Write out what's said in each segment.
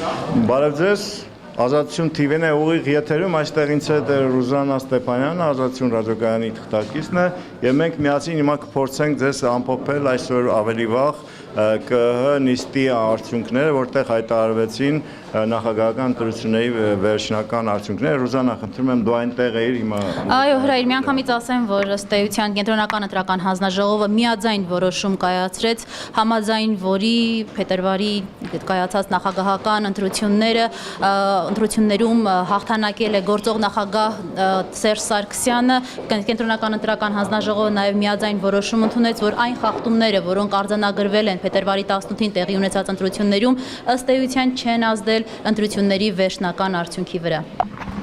Բարև ձեզ, Ազատություն TV-ն է ուղիղ եթերում, այստեղ ինձ հետ Ռուզաննա Ստեփանյանը, Ազատություն ռադիոկայանի թղթակիցն է, եւ մենք միասին հիմա կփորձենք ձեզ ամփոփել այսօր ավելի վաղ ԿՀ նիստի արդյունքները, որտեղ հայտարարվեցին նախագահական ընտրությունների վերջնական արդյունքները։ Ռուզաննա, խնդրում եմ դու այնտեղ էիր հիմա։ Այո, հրայր, միանգամից ասեմ, որ ըստ էության կենտրոնական ընտրական հանձնաժողովը միաձայն որոշում կայացրեց, համաձայն որի փետրվարի կայացած նախագահական ընտրություններում հաղթանակել է գործող նախագահ Սերժ Սարգսյանը, կենտրոնական ընտրական հանձնաժողովը նաև միաձայն որոշում ընդունեց, որ այն խախտումները, որոնք արձանագրվել են փետրվարի 18-ին տեղի ունեցած ընտրություններում, ըստ էության չեն ազդել ընտրությունների վերջնական արդյունքի վրա։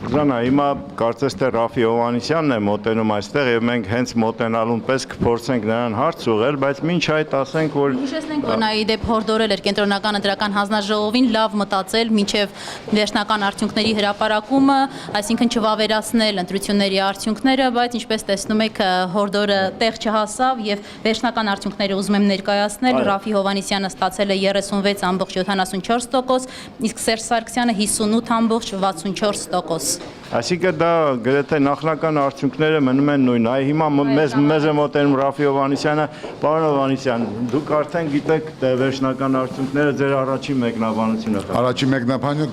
Ռուզաննա, հիմա կարծես թե Ռաֆի Հովհաննիսյանն է մոտենում այստեղ եւ մենք հենց մոտենալուն պես կփորձենք նրան հարց ուղղել, բայց մինչ այդ ասենք, որ հիշեցնենք, որ նա իդեպ հորդորել էր կենտրոնական ընտրական հանձնաժողովին լավ մտածել մինչև վերջնական արդյունքների հրապարակումը, այսինքն չվավերացնել ընտրությունների արդյունքները, բայց ինչպես տեսնում եք, հորդորը տեղ չհասավ եւ վերջնական արդյունքները ուզում եմ ներկայացնել, Ռաֆի Հովհաննիսյանը ստացել է 36.74%, իսկ Սերժ Սարգսյանը 58.64%։ Այսինքն դա գրեթե նախնական արդյունքները մնում են նույնն։ Այ հիմա մեզ է մոտենում Ռաֆի Հովհաննիսյանը, պարոն Հովհաննիսյան, դուք արդեն գիտեք վերջնական արդյունքները, ձեր առաջին մեկնաբանությունը։ Առաջին մեկնաբանը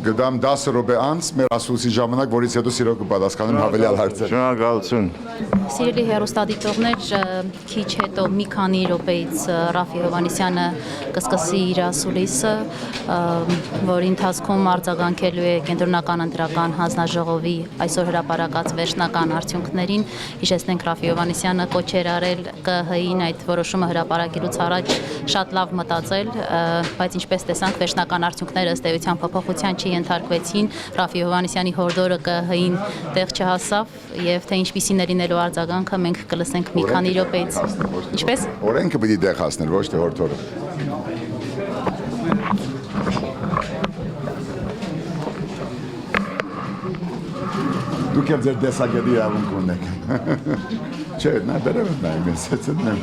գտամ 10 րոպե անց մեր ասուլիսի ժամանակ, որից հետո սիրո կպատասխանեմ հավելյալ հարցեր։ Շնորհակալություն։ Սիրելի հեռուստադիտողներ, քիչ հետո մի քանի րոպեից Ռաֆի Հովհաննիսյանը կսկսի իր ասուլիսը, որի ընթացքում արձագանքելու է կենտրոնական ընտրական հանձնաժողովի այսօր հրապարակած վերջնական արդյունքներին։ Հիշեցնենք, Ռաֆի Հովհաննիսյանը կոչ էր արել ԿՀ-ին այդ որոշումը հրապարակելուց առաջ շատ լավ մտածել, բայց ինչպես տեսանք, վերջնական արդյունքները ըստ էության փոփոխության ենթարկվեցին, Ռաֆի Հովհաննիսյանի հորդորը ԿՀ-ին տեղ չհասավ եւ թե ինչպիսին է լինելու արձագանքը մենք կլսենք մի քանի րոպեից։ Ինչպես? Օրենքը պիտի տեղ հասներ, ոչ թե հորդորը։ Դուք եք ձեր տեսակետի իրավունք ունեք։ Չէ, նա դերև եմ նայում, ես հեցն եմ։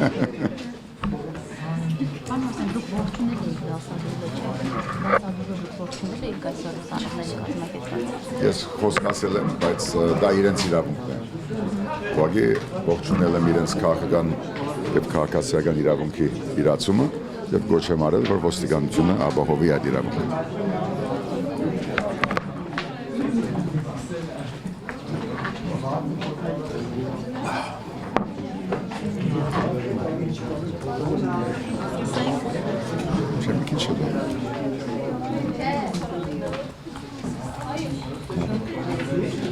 Ես խոսքասել եմ, բայց դա իրենց իրավունքն է։ Ուղղակի ողջունել եմ իրենց քաղաքական եւ քաղաքացիական իրավունքի իրացումը եւ կոչ եմ արել, որ ոստիկանությունը ապահովի այդ իրավունքը։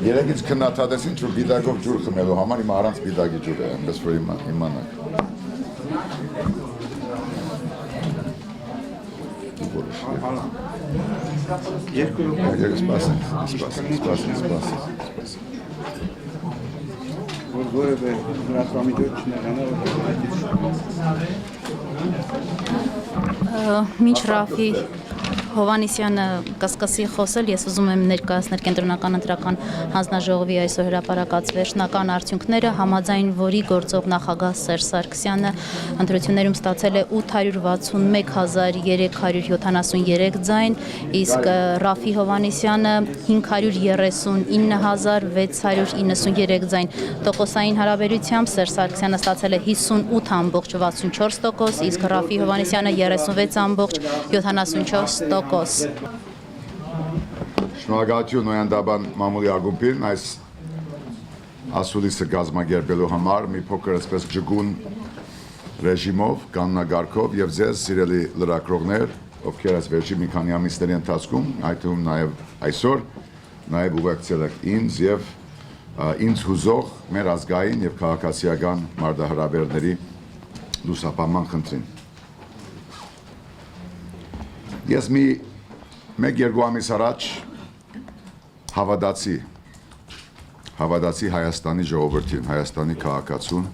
Երեքից քննադատեցին, որ բիդակով ջուր խմելու համար, հիմա առանց բիդակի ջուր է, այնպես որ իմանաք։ Մինչ Ռաֆի Հովհաննիսյանը կսկսի խոսել, ես ուզում եմ ներկայացնել կենտրոնական ընտրական հանձնաժողովի այսօր հրապարակած վերջնական արդյունքները, համաձայն որի գործող նախագահ Սերժ Սարգսյանը ընտրություններում ստացել է 861.373 ձայն, իսկ Ռաֆի Հովհաննիսյանը 539.693 ձայն։ Տոկոսային հարաբերությամբ Սերժ Սարգսյանը ստացել է 58.64%, իսկ Ռաֆի Հովհաննիսյանը 36.74%։ Շնորհակալություն Նոյանդաբան մամուլի ակումբին այս ասուլիսը կազմակերպելու համար մի փոքր այսպես ջգուն ռեժիմով, կանոնակարգով եւ ձեզ սիրելի լրագրողներ, ովքեր այս վերջին մի քանի ամիսների ընթացքում, այդ թվում նաեւ այսօր, նաեւ ուղեկցել եք ինձ եւ ինձ հուզող մեր ազգային եւ քաղաքացիական մարտահրավերների լուսապանման խնդրին։ Ես մեկ-երկու ամիս առաջ հավատացի Հայաստանի ժողովրդին, Հայաստանի քաղաքացուն,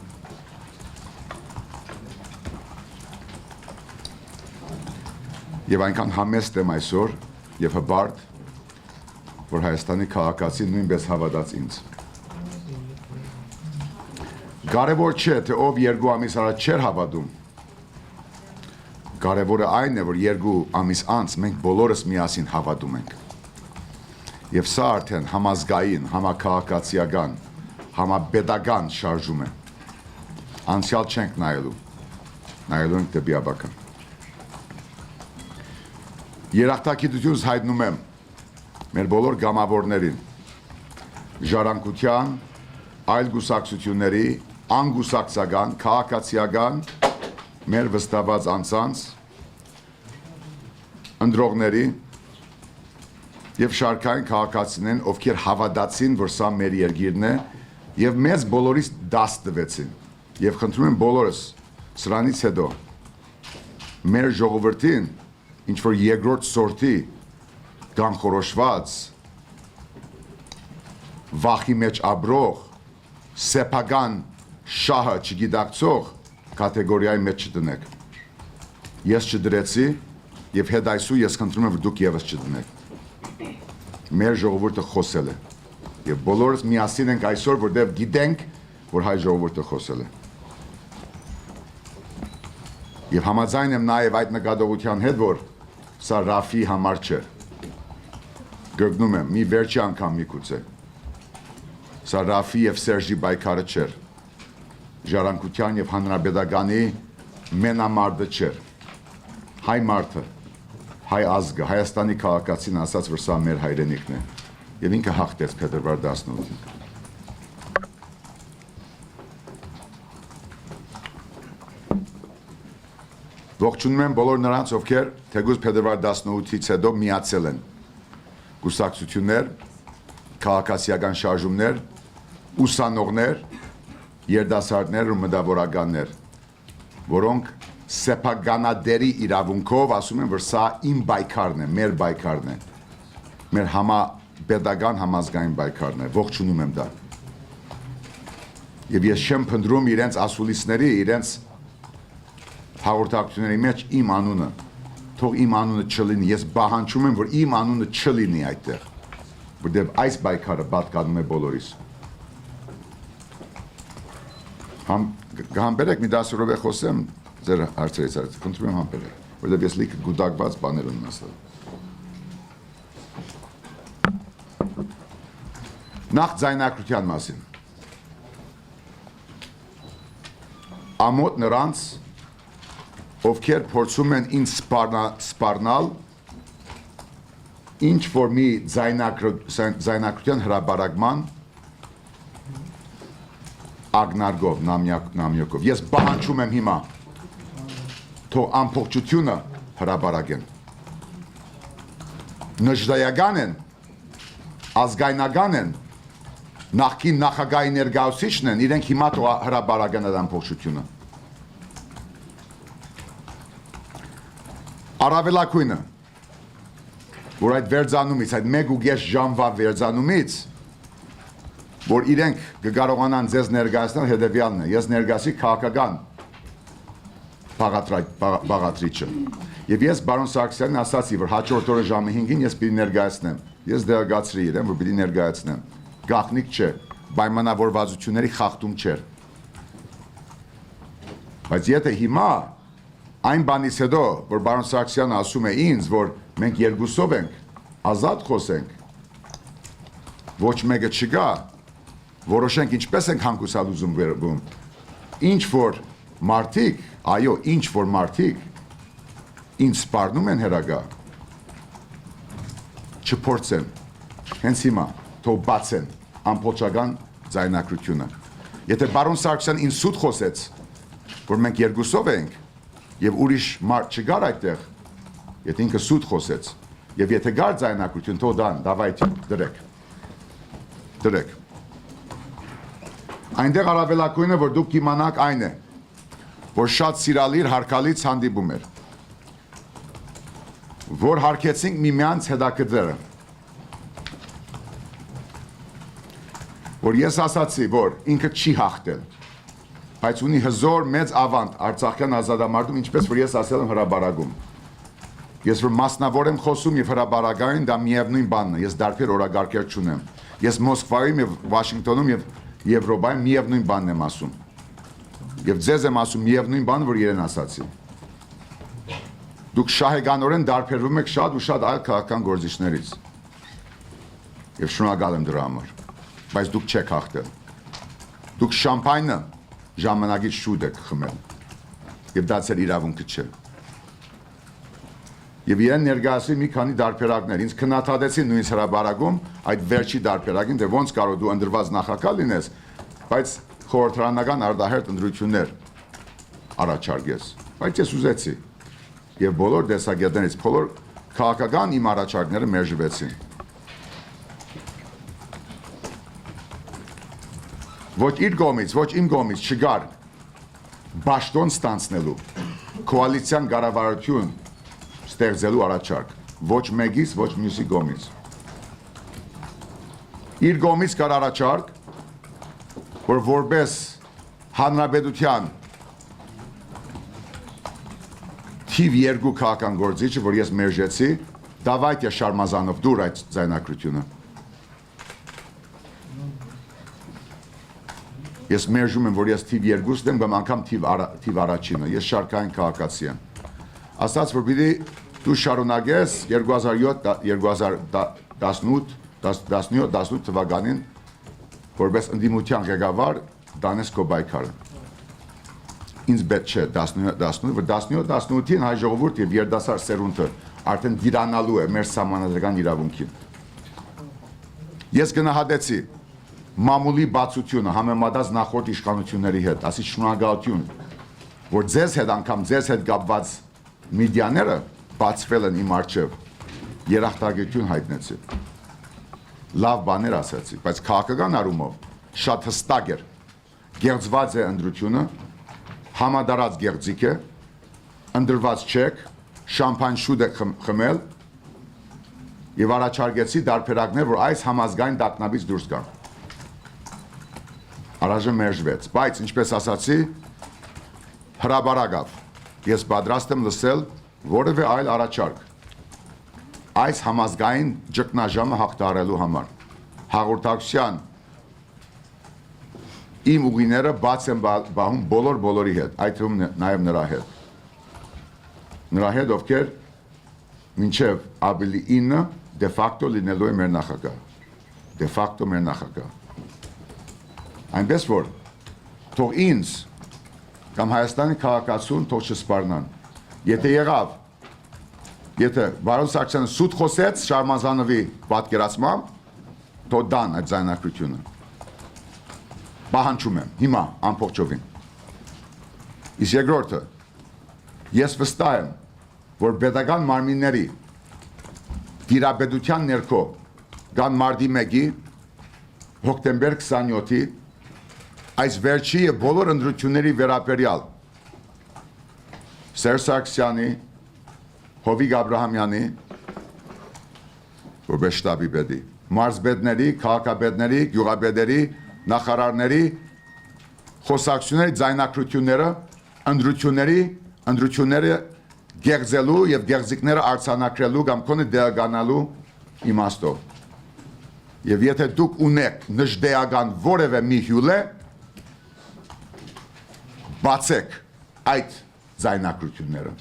եւ այնքան համեստ եմ այսօր եւ հբարտ, որ Հայաստանի քաղաքացին նույնպես հավատաց ինձ։ Կարևոր չէ, թե ով երկու ամիս առաջ չէր հավատում, Կարևորը այն է, որ 2 ամիս անց մենք բոլորս միասին հավատում ենք։ Եվ սա արդեն համազգային, համաքաղաքացիական, համապետական շարժում է։ Անցյալ չենք նայելու ենք դեպի ապագա։ Երախտագիտությունս հայտնում եմ մեր բոլոր գամավորներին, ժառանգության, այլ գուսակցությունների, անգուսակցական, քաղաքացիական, մեր վստահված անձանց, ընտրողների եւ շարքային քաղաքացիներին, ովքեր հավատացին, որ սա մեր երկիրն է եւ մեզ բոլորիս դաս տվեցին։ Եվ խնդրում եմ բոլորս սրանից հետո մեր ժողովրդին ինչ որ երկրորդ սորտի կանխորոշված վախի մեջ ապրող սեփական շահը չգիտակցող կատեգորիայի մեջ չդնեք։ Ես չդրեցի եւ հետ այսու ես խնդրում եմ որ դուք եւս չդնեք։ Մեր ժողովուրդը խոսել է եւ բոլորս միասին ենք այսօր որտեղ գիտենք որ հայ ժողովուրդը խոսել է։ Եվ համաձայն եմ նաեւ այդ նկատողության հետ որ սա Ռաֆի համար չէ։ Գրգնում եմ մի վերջի անգամ միգուցե։ Սա Ռաֆի եւ Սերժի պայքարը չէր։ Ժառանգության եւ հանրապետականի մենամարտը չէր։ Հայ մարդը, հայ ազգը, Հայաստանի քաղաքացին ասաց, որ սա մեր հայրենիքն է։ Եվ ինքը հաղթեց փետրվար 18-ին։ Ողջունում եմ բոլոր նրանց, ովքեր թեկուզ փետրվար 18-ից հետո միացել են կուսակցություններ, քաղաքացիական շարժումներ, ուսանողներ, երդասարտներ ու մտավորականներ, որոնք սեփականադերի իրավունքով ասում են, որ սա իմ պայքարն է, մեր պայքարն է, մեր համապետական համազգային պայքարն է, ողջունում եմ դա։ Եվ ես չեմ փնտրում իրենց ասուլիսների, իրենց հաղորդակցությունների մեջ իմ անունը, թող իմ անունը չլինի, ես բահանջում եմ, որ իմ անունը չլինի այդտեղ, որտեղ այս պայքարը պատկանում է բոլորիս։ Համբերեք մի 10 րոպե խոսեմ ձեր հարցերից արդ, խնդրում եմ համբերեք, որտեղ ես լիքը գուտակված բաներ ունեմ ասել։ Նախ ձայնակրության մասին։ Ամոթ նրանց, ովքեր փորձում են ինձ սպառնալ ինչ որ մի ձայնակրության հրապարակման ագնարգով, նամյակով։ Ես բանջում եմ հիմա, թող ամբողջությունը հրապարակեն։ Նժդայական են, ազգայնական են, նախկին նախագահի ներկայացուցիչն են, իրենք հիմա թող հրապարակեն այդ ամբողջությունը։ Առավելակույնը, որ այդ վերջանումից, այդ 1.5 ժամվա վերջանումից, որ իրենք կկարողանան ձեզ ներկայացնել հետևյալն է, ես ներկայացի քաղաքական բաղադրիչը։ Եվ ես բարոն Սարգսյանին ասացի, որ հաջորդ օրը ժամը 5-ին ես պիտի ներկայացնեմ։ Ես դեղեկացրի իրեն, որ պիտի ներկայացնեմ։ Գաղտնիք չէ, պայմանավորվածությունների խախտում չէր։ Բայց եթե հիմա այն բանից հետո, որ բարոն Սարգսյանը ասում է ինձ, որ մենք երկուսով ենք, ազատ խոսենք, ոչ մեկը չգա, որոշենք ինչպես ենք հանգուցալուծում վերվում, ինչ որ մարդիկ, այո, ինչ որ մարդիկ ինձ սպառնում են հերագա, չփորձեն, հենց հիմա, թող բացեն ամբողջական ձայնակրությունը։ Եթե բարոն Սարգսյան ինձ սուտ խոսեց, որ մենք երկուսով ենք, եւ ուրիշ մարդ չգար այդտեղ, եթե ինքը սուտ խոսեց, եւ եթե գար ձայնակրություն, թող դան, դավայտի, դրեք։ Այնտեղ առավելակույնը, որ դուք իմանաք այն է, որ շատ սիրալիր հարկալից հանդիպում էր, որ հարկեցինք միմյանց հետաքրքրերը, որ ես ասացի, որ ինքը չի հաղթել, բայց ունի հզոր մեծ ավանդ Արցախյան ազատամարտում, ինչպես որ ես ասել եմ հրապարակում։ Ես որ մասնավոր եմ խոսում եւ հրապարակային, դա միևնույն բանն է, ես դարբեր օրագարկեր չունեմ։ Ես Մոսկվայում եւ Վաշինգտոնում եւ Եվրոպայում միևնույն բանն եմ ասում։ Եվ ձեզ եմ ասում միևնույն բանը, որ իրեն ասացի։ Դուք շահեգանորեն դարբերվում եք շատ ու շատ այլ քաղաքական գործիչներից։ Եվ շնորհակալ եմ դրա համար։ Բայց դուք չեք հաղթել։ Դուք շամպայնը ժամանակից շուտ եք խմել։ Եվ դա ձեր իրավունքը չէ։ Եվ իրեն ներկայացրի մի քանի դարբերակներ։ Ինձ քննադատեցին նույնիսկ հրապարակում այդ վերջի դարբերակին, թե ոնց կարող դու ընդրված նախագահ լինես, բայց խորհրդարանական արտահերթ ընտրություններ առաջարկես։ Բայց ես ուզեցի։ Եվ բոլոր դեսագետներից բոլոր քաղաքական իմ առաջարկները մերժվեցին։ Ոչ իր կողմից, ոչ իմ կողմից չգար բաշտոն ստանցնելու կոալիցիան կառավարություն ստեղծելու առաջարկ, ոչ մեկից, ոչ մյուսի կողմից։ Իր կողմից կար առաջարկ, որ որպես հանրապետության թիվ 2 քաղաքական գործիչը, որ ես մերժեցի, դավայտե Շարմազանով դուր այդ ձայնակրությունը։ Ես մերժում եմ, որ ես թիվ 2-ն եմ, կամ անգամ թիվ առաջինը, ես շարքային քաղաքացի եմ։ Ասաց, որ պիտի դու շարունակես 2017 թվականին որպես ընդդիմության ղեկավար դանես քո պայքարը։ Ինձ պետք չէ 17-18-ին հայ ժողովուրդ եւ երիտասարդ սերունդը արդեն դիրանալու է մեր սահմանադրական իրավունքին։ Ես գնահատեցի մամուլի բացությունը համեմատած նախորդ իշխանությունների հետ, ասի շնորհակալություն, որ ձեզ հետ անգամ ձեզ հետ կապված մեդիաները բացվել են իմ առջև, երախտագիտություն հայտնեցի, լավ բաներ ասացի, բայց քաղաքական առումով շատ հստակ էր, գեղձված է ընտրությունը, համադարած գեղձիկ է, ընդրված չեք, շամպայն շուտ է խմել եւ առաջարկեցի դարբերակներ, որ այս համազգային տագնապից դուրս գան։ Առայժմ մերժվեց, բայց ինչպես ասացի, հրաբարակավ, ես պատրաստ եմ լսել որևէ այլ առաջարկ այս համազգային ճգնաժամը հաղթահարելու համար։ Հաղորդակցության իմ ուղիները բաց են բահում բոլորի հետ, այդ թվում նաև նրա հետ։ Նրա հետ, ովքեր մինչև ապրիլի 9 դե ֆակտո լինելու է մեր նախագահ։ Դե ֆակտո մեր նախագահ։ Այնպես որ թող ինձ կամ Հայաստանի քաղաքացուն թող չսպառնան։ Եթե եղավ, եթե Վարոն Սարգսյանը սուտ խոսեց Շարմազանովի պատկերացմամբ, թող դան այդ ձայնակրությունը։ Պահանջում եմ հիմա ամբողջովին։ Իսկ երկրորդը, ես վստահ եմ, որ պետական մարմինների դիրապետության ներքո կան մարտի 1-ի, հոկտեմբեր 27-ի այս վերջի եւ բոլոր ընտրությունների վերաբերյալ Սերժ Սարգսյանի, Հովիկ Աբրահամյանի, որպես շտաբի պետի, մարզպետների, քաղաքապետների, գյուղապետերի, նախարարների խոսակցությունների ձայնակրությունները, ընտրությունները գեղձելու եւ գեղձիկները արձանագրելու կամ կոնե դեղանալու իմաստով։ Եվ եթե դուք ունեք նժդեական որևէ մի հյուլե, բացեք այդ ձայնակրությունները։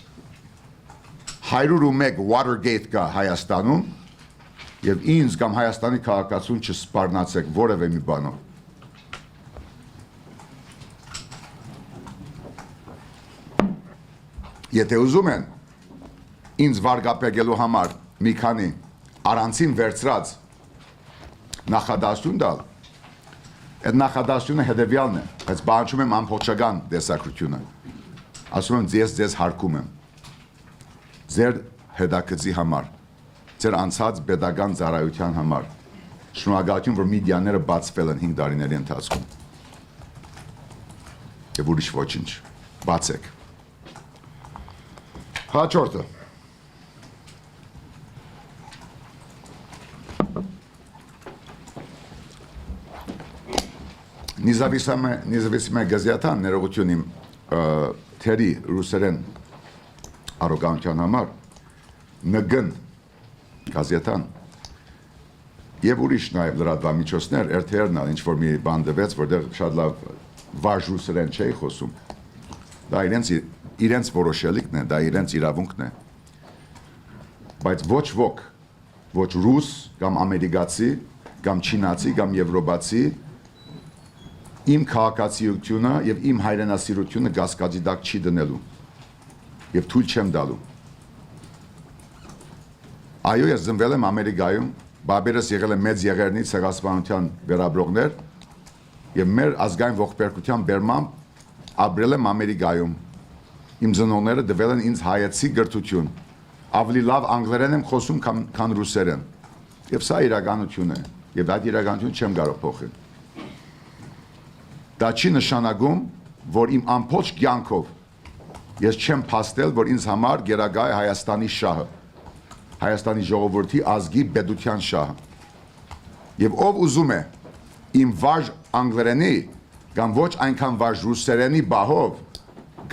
101 Watergate կա Հայաստանում եւ ինձ կամ Հայաստանի քաղաքացուն չսպառնացեք որևէ մի բանով։ Եթե ուզում են ինձ վարկապեկելու համար մի քանի առանցին վերցրած նախադասություն տալ, այդ նախադասությունը հետևյալն է, բայց պահանջում եմ ամբողջական տեսակրությունը։ Ասում եմ ձեզ հարկում եմ ձեր հետաքրքրի համար, ձեր անցած պետական ծառայության համար։ Շնորհակալություն, որ մեդիաները բացվել են 5 տարիների ընթացքում։ Եվ ուրիշ ոչինչ, բացեք։ Հաջորդը։ Նեզավիսմե գազետան ներողություն իմ թերի ռուսերեն առոգանության համար նգն գազետան եւ ուրիշ նաեւ լրատվամիջոցներ RTR-ն ինչ որ մի բան դվեց, որտեղ շատ լավ վարժ ռուսերեն չէի խոսում։ Դա իրենց որոշելիքն է, դա իրենց իրավունքն է։ բայց ոչ ոք, ոչ ռուս, կամ ամերիկացի, կամ չինացի, կամ եվրոպացի իմ քաղաքացիությունը եւ իմ հայրենասիրությունը գասկածի տակ չի դնելու եւ թույլ չեմ տալու։ Այո, ես ծնվել եմ Ամերիկայում, բաբերս եղել եմ մեծ եղերնի ցեղասպանության վերաբրողներ եւ մեր ազգային ողբերգության բերմամբ ապրել եմ Ամերիկայում։ Իմ ծնողները տվել են ինձ հայեցի գրթություն։ Ավելի լավ անգլերեն եմ խոսում, քան ռուսերեն։ Եվ սա իրականություն է, եւ այդ իրականությունը չեմ կարող փոխել։ Դա չի նշանակում, որ իմ ամբողջ կյանքով ես չեմ փաստել, որ ինձ համար գերագա է Հայաստանի շահը, Հայաստանի ժողովրդի ազգի պետության շահը։ Եվ ով ուզում է իմ վարժ անգլերենի կամ ոչ այնքան վարժ ռուսերենի բահով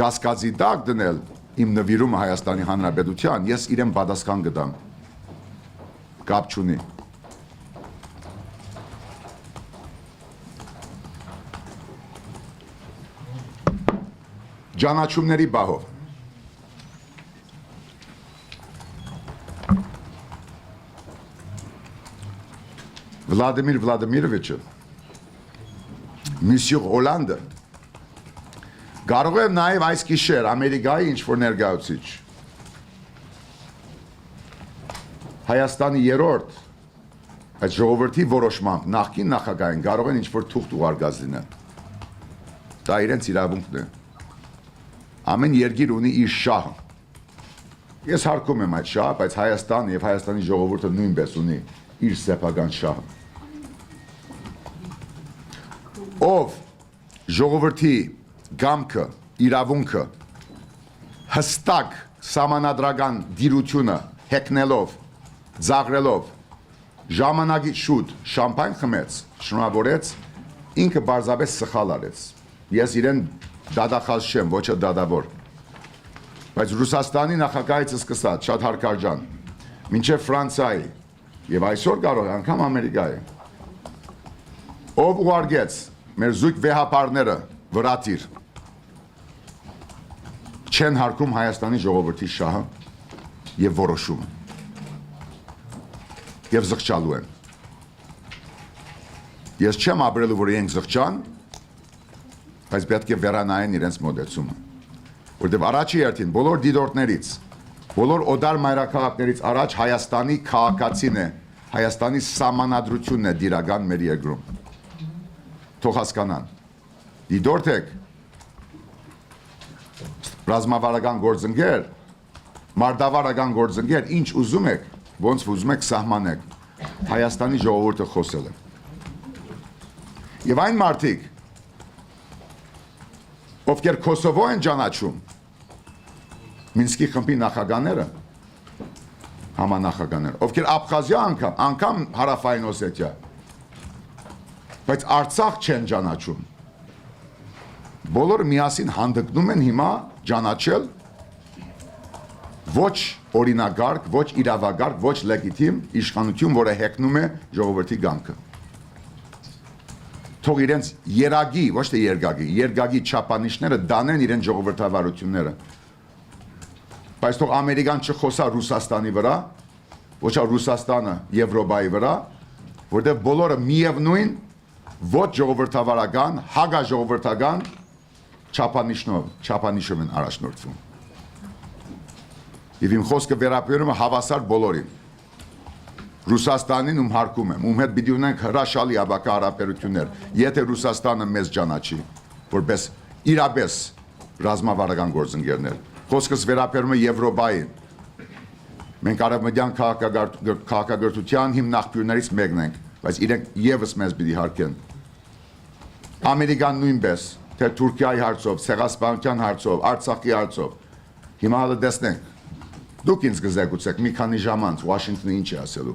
գասկածի տակ դնել իմ նվիրումը Հայաստանի Հանրապետության, ես իրեն պատասխան կտամ։ Կապ չունի։ Ճանաչումների բահով։ Վլադիմիր Վլադիմիրովիչը, Միսյուր Օլանդը, կարող եմ նաև այս գիշեր Ամերիկայի ինչ-որ ներկայացուցիչ, Հայաստանի երրորդ այդ ժողովրդի որոշմամբ նախկին նախագահային կարող են ինչ-որ թուղթ ուղարկած լինել։ Դա իրենց իրավունքն է։ Ամեն երկիր ունի իր շահը։ Ես հարգում եմ այդ շահը, բայց Հայաստանը եւ Հայաստանի ժողովուրդը նույնպես ունի իր սեփական շահը։ Ով ժողովրդի գամքը, իրավունքը հստակ սահմանադրական դիրությունը հեքնելով, ծաղրելով, ժամանակից շուտ շամպայն խմեց, շնորհավորեց, ինքը բարձրապես սխալ արեց։ Ես իրեն դադախազ չեմ, ոչ դադավոր։ Բայց Ռուսաստանի նախագահից սկսած, շատ հարկարժան, մինչև Ֆրանսիայի եւ այսօր կարող է անգամ Ամերիկայի։ Ով ուղարկեց մեր զույգ վեհապարները վրատիր, չեն հարկում Հայաստանի ժողովրդի շահը եւ որոշումը։ Եվ զղջալու են։ Ես չեմ ապրելու, որ իրենք զղջան, բայց պետք է վերանայեն իրենց մոդեցումը։ Որտեւ առաջի հերթին բոլոր դիտորդներից, բոլոր օդար մայրաքաղաքներից առաջ Հայաստանի քաղաքացին է, Հայաստանի սահմանադրությունն է դիրական մեր երկրում։ Թող հասկանան։ Դիտորդ եք, ռազմավարական գործընկեր, մարտավարական գործընկեր, ինչ ուզում եք, ոնց ուզում եք սահմանեք, Հայաստանի ժողովուրդը խոսել է։ Եվ այն մարդիկ, ովքեր Կոսովո են ճանաչում, Մինսկի խմբի նախագահները, համանախագահները, ովքեր Աբխազիա անգամ Հարավային Օսետիա, բայց Արցախ չեն ճանաչում։ Բոլորը միասին հանդգնում են հիմա ճանաչել ոչ օրինագարկ, ոչ իրավագարկ, ոչ լեգիտիմ իշխանություն, որը հեքնում է ժողովրդի գամքը։ Թող իրենց երագի, ոչ թե երգագի չափանիշները դանեն իրենց ժողովրդավարությունները։ Բայց թող Ամերիկան չխոսա Ռուսաստանի վրա, ոչ Ռուսաստանը Եվրոպայի վրա, որտեղ բոլորը միևնույն ոչ ժողովրդավարական, հագաժողովրդական չափանիշով են առաջնորդվում։ Եվ իմ խոսքը վերաբերում է հավասար բոլորին։ Ռուսաստանին ում հարկում եմ, ում հետ պիտի ունենք հրաշալի ապակա հարաբերություններ, եթե Ռուսաստանը մեզ ճանաչի, որպես իրապես ռազմավարական գործընկերներ։ Խոսքս վերաբերում է Եվրոպային։ Մենք արևմտյան քաղաքագործության հիմնախբյուրներից մեկն ենք, բայց իրենք եւս մեզ պիտի հարկեն։ Ամերիկան նույնպես, թե Թուրքիայի հարցով, ցեղասպանության հարցով, Արցախի հարցով։ Հիմա հələ տեսնենք։ Դուք ինձ կզեկուցեք մի քանի ժամ անց Վաշինգտոնը ինչ է ասելու։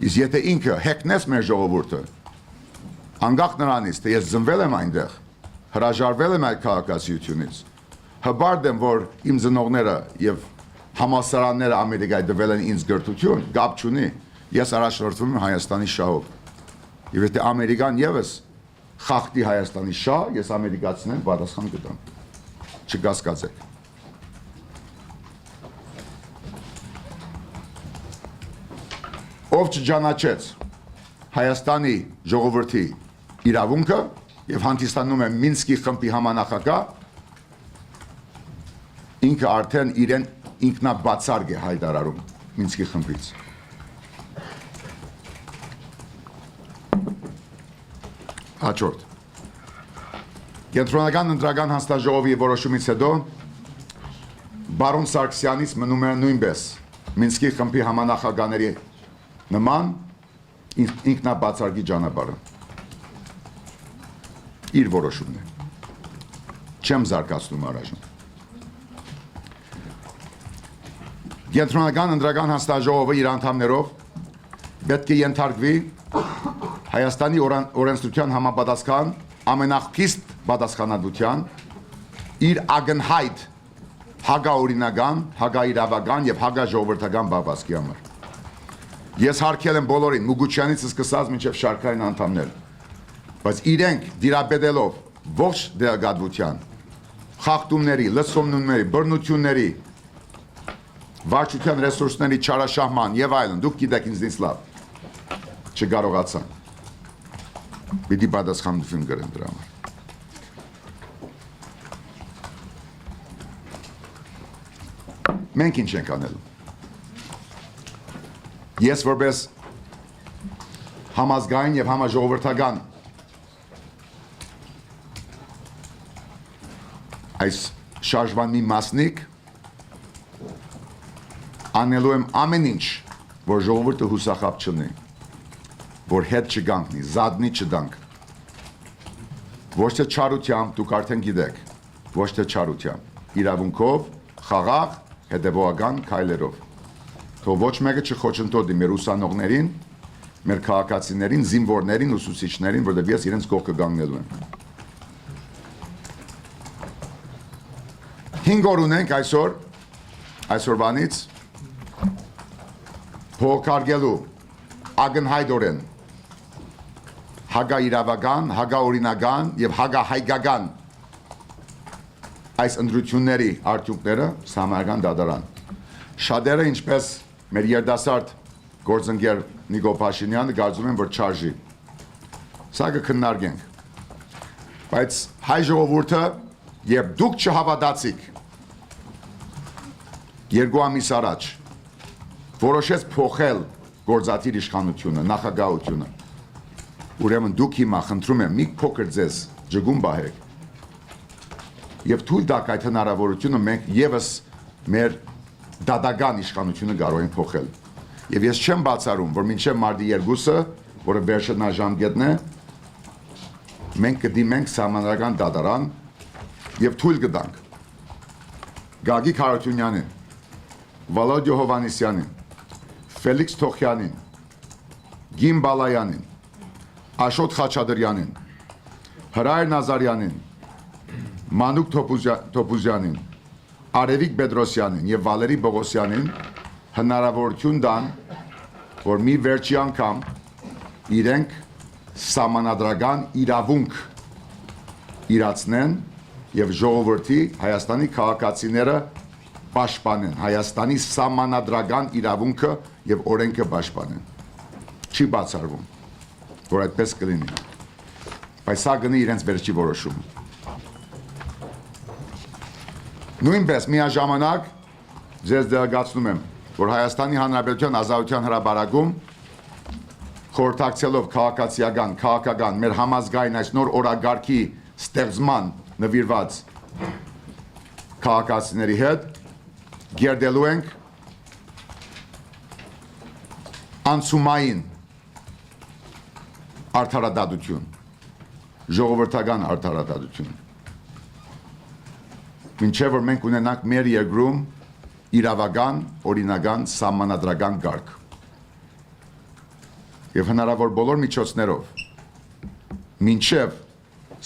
Իսկ եթե ինքը հեքնես մեր ժողովուրդը, անկախ նրանից, թե ես ծնվել եմ այնտեղ, հրաժարվել եմ այդ քաղաքացիությունից, հբարդ եմ, որ իմ ծնողները եւ համալսարանները Ամերիկայի տվել են ինձ գրթություն, կապ չունի, ես առաջնորդվում եմ Հայաստանի շահով։ Եվ եթե Ամերիկան եւս խախտի Հայաստանի շահ, ես ամերիկացիներին պատասխան կտամ։ Չկասկածեք։ ով չճանաչեց Հայաստանի ժողովրդի իրավունքը եւ հանդիսանում է Մինսկի խմբի համանախագահ, ինքը արդեն իրեն ինքնաբացարկ է հայտարարում Մինսկի խմբից։ Հաջորդ։ Կենտրոնական ընտրական հանձնաժողովի որոշումից հետո Բարոն Սարգսյանից մնում է նույնպես Մինսկի խմբի համանախագահների նման ինքնաբացարկի ճանապարհը։ Իր որոշումն է։ Չեմ զարգացնում առայժմ։ Կենտրոնական ընտրական հանձնաժողովը իր անդամներով պետք է ենթարկվի Հայաստանի օրենսդրության համապատասխան ամենախիստ պատասխանատվության իր ակնհայտ հակաօրինական, հակաիրավական եւ հակաժողովրդական բավասկի համար։ Ես հարգել եմ բոլորին, Մուգուչյանից սկսած մինչև շարքային անդամներ, բայց իրենք դիրապետելով ողջ դեղագատվության, խախտումների, լցոնումների, բռնությունների, վարչության ռեսուրսների չարաշահման եւ այլն, դուք գիտեք ինձնից լավ, չկարողացան։ Պիտի պատասխանատվություն կրեն դրա համար։ Մենք ինչ ենք անելու։ Ես որպես համազգային եւ համաժողովրդական այս շարժման մի մասնիկ անելու եմ ամեն ինչ, որ ժողովուրդը հուսախաբ չնի, որ հետ չգանքնի, զադնի չդանք։ Ոչ թե չարությամբ, դուք արդեն գիտեք, ոչ թե չարությամբ, իրավունքով, խաղաղ, հետևողական քայլերով։ Թող ոչ մեկը չխոչընդոտի մեր ուսանողներին, մեր քաղաքացիներին, զինվորներին, ուսուցիչներին, որտեղ ես իրենց կողքը կանգնելու եմ։ 5 օր ունենք այսօրվանից փոխարկելու ակնհայտորեն հակաիրավական, հակաօրինական եւ հակահայկական այս ընտրությունների արդյունքները համարական դատարան։ Շատերը, ինչպես մեր երդասարդ գործընկեր Նիկոլ Փաշինյանը, կարծում են, որ չարժի։ Սա կքննարկենք։ Բայց հայ ժողովուրդը, երբ դուք չհավատացիք 2 ամիս առաջ, որոշեց փոխել գործադիր իշխանությունը, նախագահությունը, ուրեմն դուք հիմա խնդրում եմ մի փոքր ձեզ ջգում բահեք եւ թույլ տաք այդ հնարավորությունը մենք եւս մեր դատական իշխանությունը կարող ենք փոխել։ Եվ ես չեմ բացառում, որ մինչև մարտի 2-ը, որը վերջնաժամկետն է, մենք կդիմենք սահմանադրական դատարան եւ թույլ կտանք Գագիկ Հարությունյանին, Վալոդիո Հովհաննիսյանին, Ֆելիքս Թոխյանին, Գին Բալայանին, Աշոտ Խաչատրյանին, Հրայր Նազարյանին, Մանուկ Թոփուզյանին, Արևիկ Պետրոսյանին եւ Վալերի Բողոսյանին հնարավորություն տան, որ մի վերջի անգամ իրենք սահմանադրական իրավունք իրացնեն եւ ժողովրդի Հայաստանի քաղաքացիները պաշտպանեն, Հայաստանի սահմանադրական իրավունքը եւ օրենքը պաշտպանեն։ Չի բացառվում, որ այդպես կլինի։ Բայց սա գնի իրենց վերջի որոշումը։ Նույնպես միաժամանակ ձեզ դեղեցնում եմ, որ Հայաստանի Հանրապետության Ազատության հրապարակում խորհրդակցելով քաղաքական մեր համազգային այս նոր օրագարկի ստեղծման նվիրված քաղաքացիների հետ գերդելու ենք անցումային արդարադատություն, ժողովրդական արդարադատություն։ Մինչև որ մենք ունենանք մեր երկրում իրավական, օրինական, սահմանադրական կարգ։ Եվ հնարավոր բոլոր միջոցներով մինչև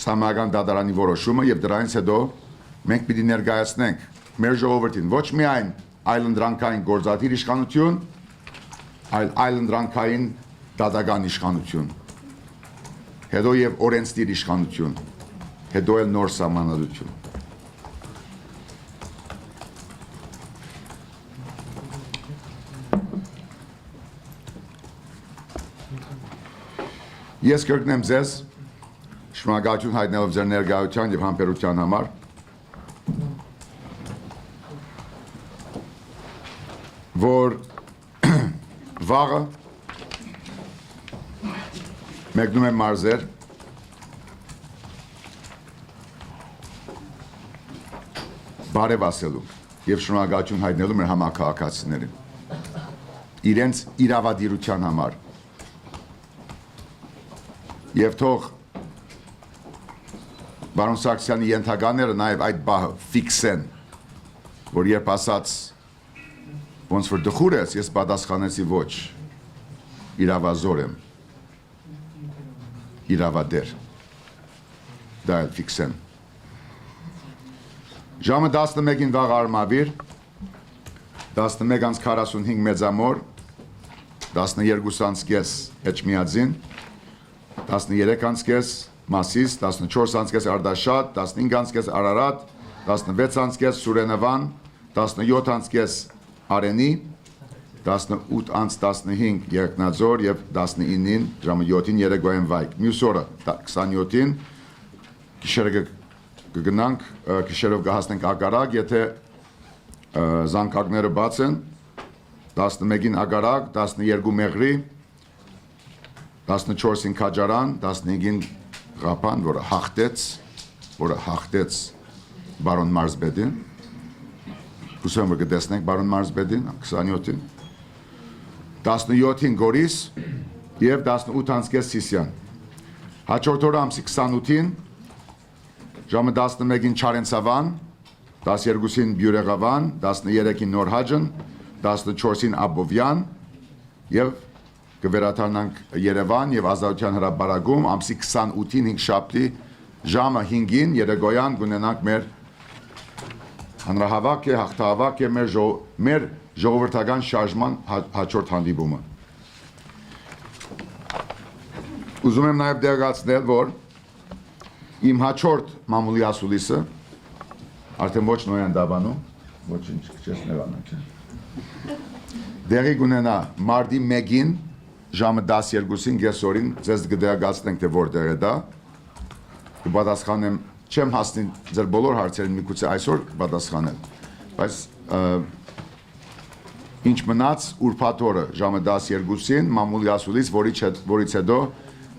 սահմանադրական դատարանի որոշումը եւ դրանից հետո մենք պիտի ներկայացնենք մեր ժողովրդին ոչ միայն այլընտրանքային գործադիր իշխանություն, այլ այլընտրանքային դատական իշխանություն, հետո եւ օրենսդիր իշխանություն, հետո էլ նոր սահմանադրություն։ Ես կրկնեմ ձեզ շնորհակալություն հայտնելով ձեր ներկայության եւ համբերության համար։ Որ վաղը մեկնում եմ մարզեր բարև ասելու եւ շնորհակալություն հայտնելու մեր համակարգացիներին իրենց իրավադիրության համար եւ թող Բարոն Սարգսյանի ենթականները նաեւ այդ բահը ֆիքսեն որ երբ ասած ոնց որ դխուր ես, ես պատասխանեցի ոչ, իրավազոր եմ, իրավադեր, դա էլ ֆիքսեն։ Ժամը 11-ին վաղ արմավիր, 11:45 մեծամոր, 12:30 Էջմիածին, 13:30 Մասիս, 14:30 Արդաշատ, 15:30 Արարատ, 16:30 Սուրենավան, 17:30 Արենի, 18:15 Երկնաձոր եւ 19-ին ժամը 7-ին Երեգոյան վայք։ Մյուս օրը 27-ին գիշերը կգնանք, գիշերով կհասնենք Ագարակ, եթե զանգակները բաց են, 11-ին Ագարակ, 12 Մեղրի, 14-ին Քաջարան, 15-ին Ղափան, որը հաղթեց բարոն Մարզբեդին։ Հուսով եմ, որ կտեսնենք բարոն Մարզբեդին, 27-ին, 17-ին Գորիս և 18:30 Սիսիան։ Հաջորդ օրը ամսի 28-ին, ժամը 11-ին Չարենցավան, 12-ին Բյուրեղավան, 13-ին Նորհաջն, 14-ին Աբովյան և կվերադառնանք Երևան և Ազատության հրապարակում ամսի 28-ին 5 շաբթի ժամը 5-ին Երեգոյան կունենանք մեր հանրահավաք է, հաղթահավաք է մեր ժողովրդական շարժման հաջորդ հանդիպումը։ Ուզում եմ նաև դեղացնել, որ իմ հաջորդ մամուլի ասուլիսը արդեն ոչ Նոյան Դաբանում, ոչինչ քչես նեղանակ է։ Դեղի կունենա մարտի 1-ին ժամը 12-ին կեսօրին ձեզ կդեղացնենք, թե որտեղ է դա։ Կպատասխանեմ չեմ հասնի ձեր բոլոր հարցերին միգուցե այսօր պատասխանել, բայց ինչ մնաց ուրբաթ օրը ժամը 12-ին մամուլի ասուլիս, որից հետո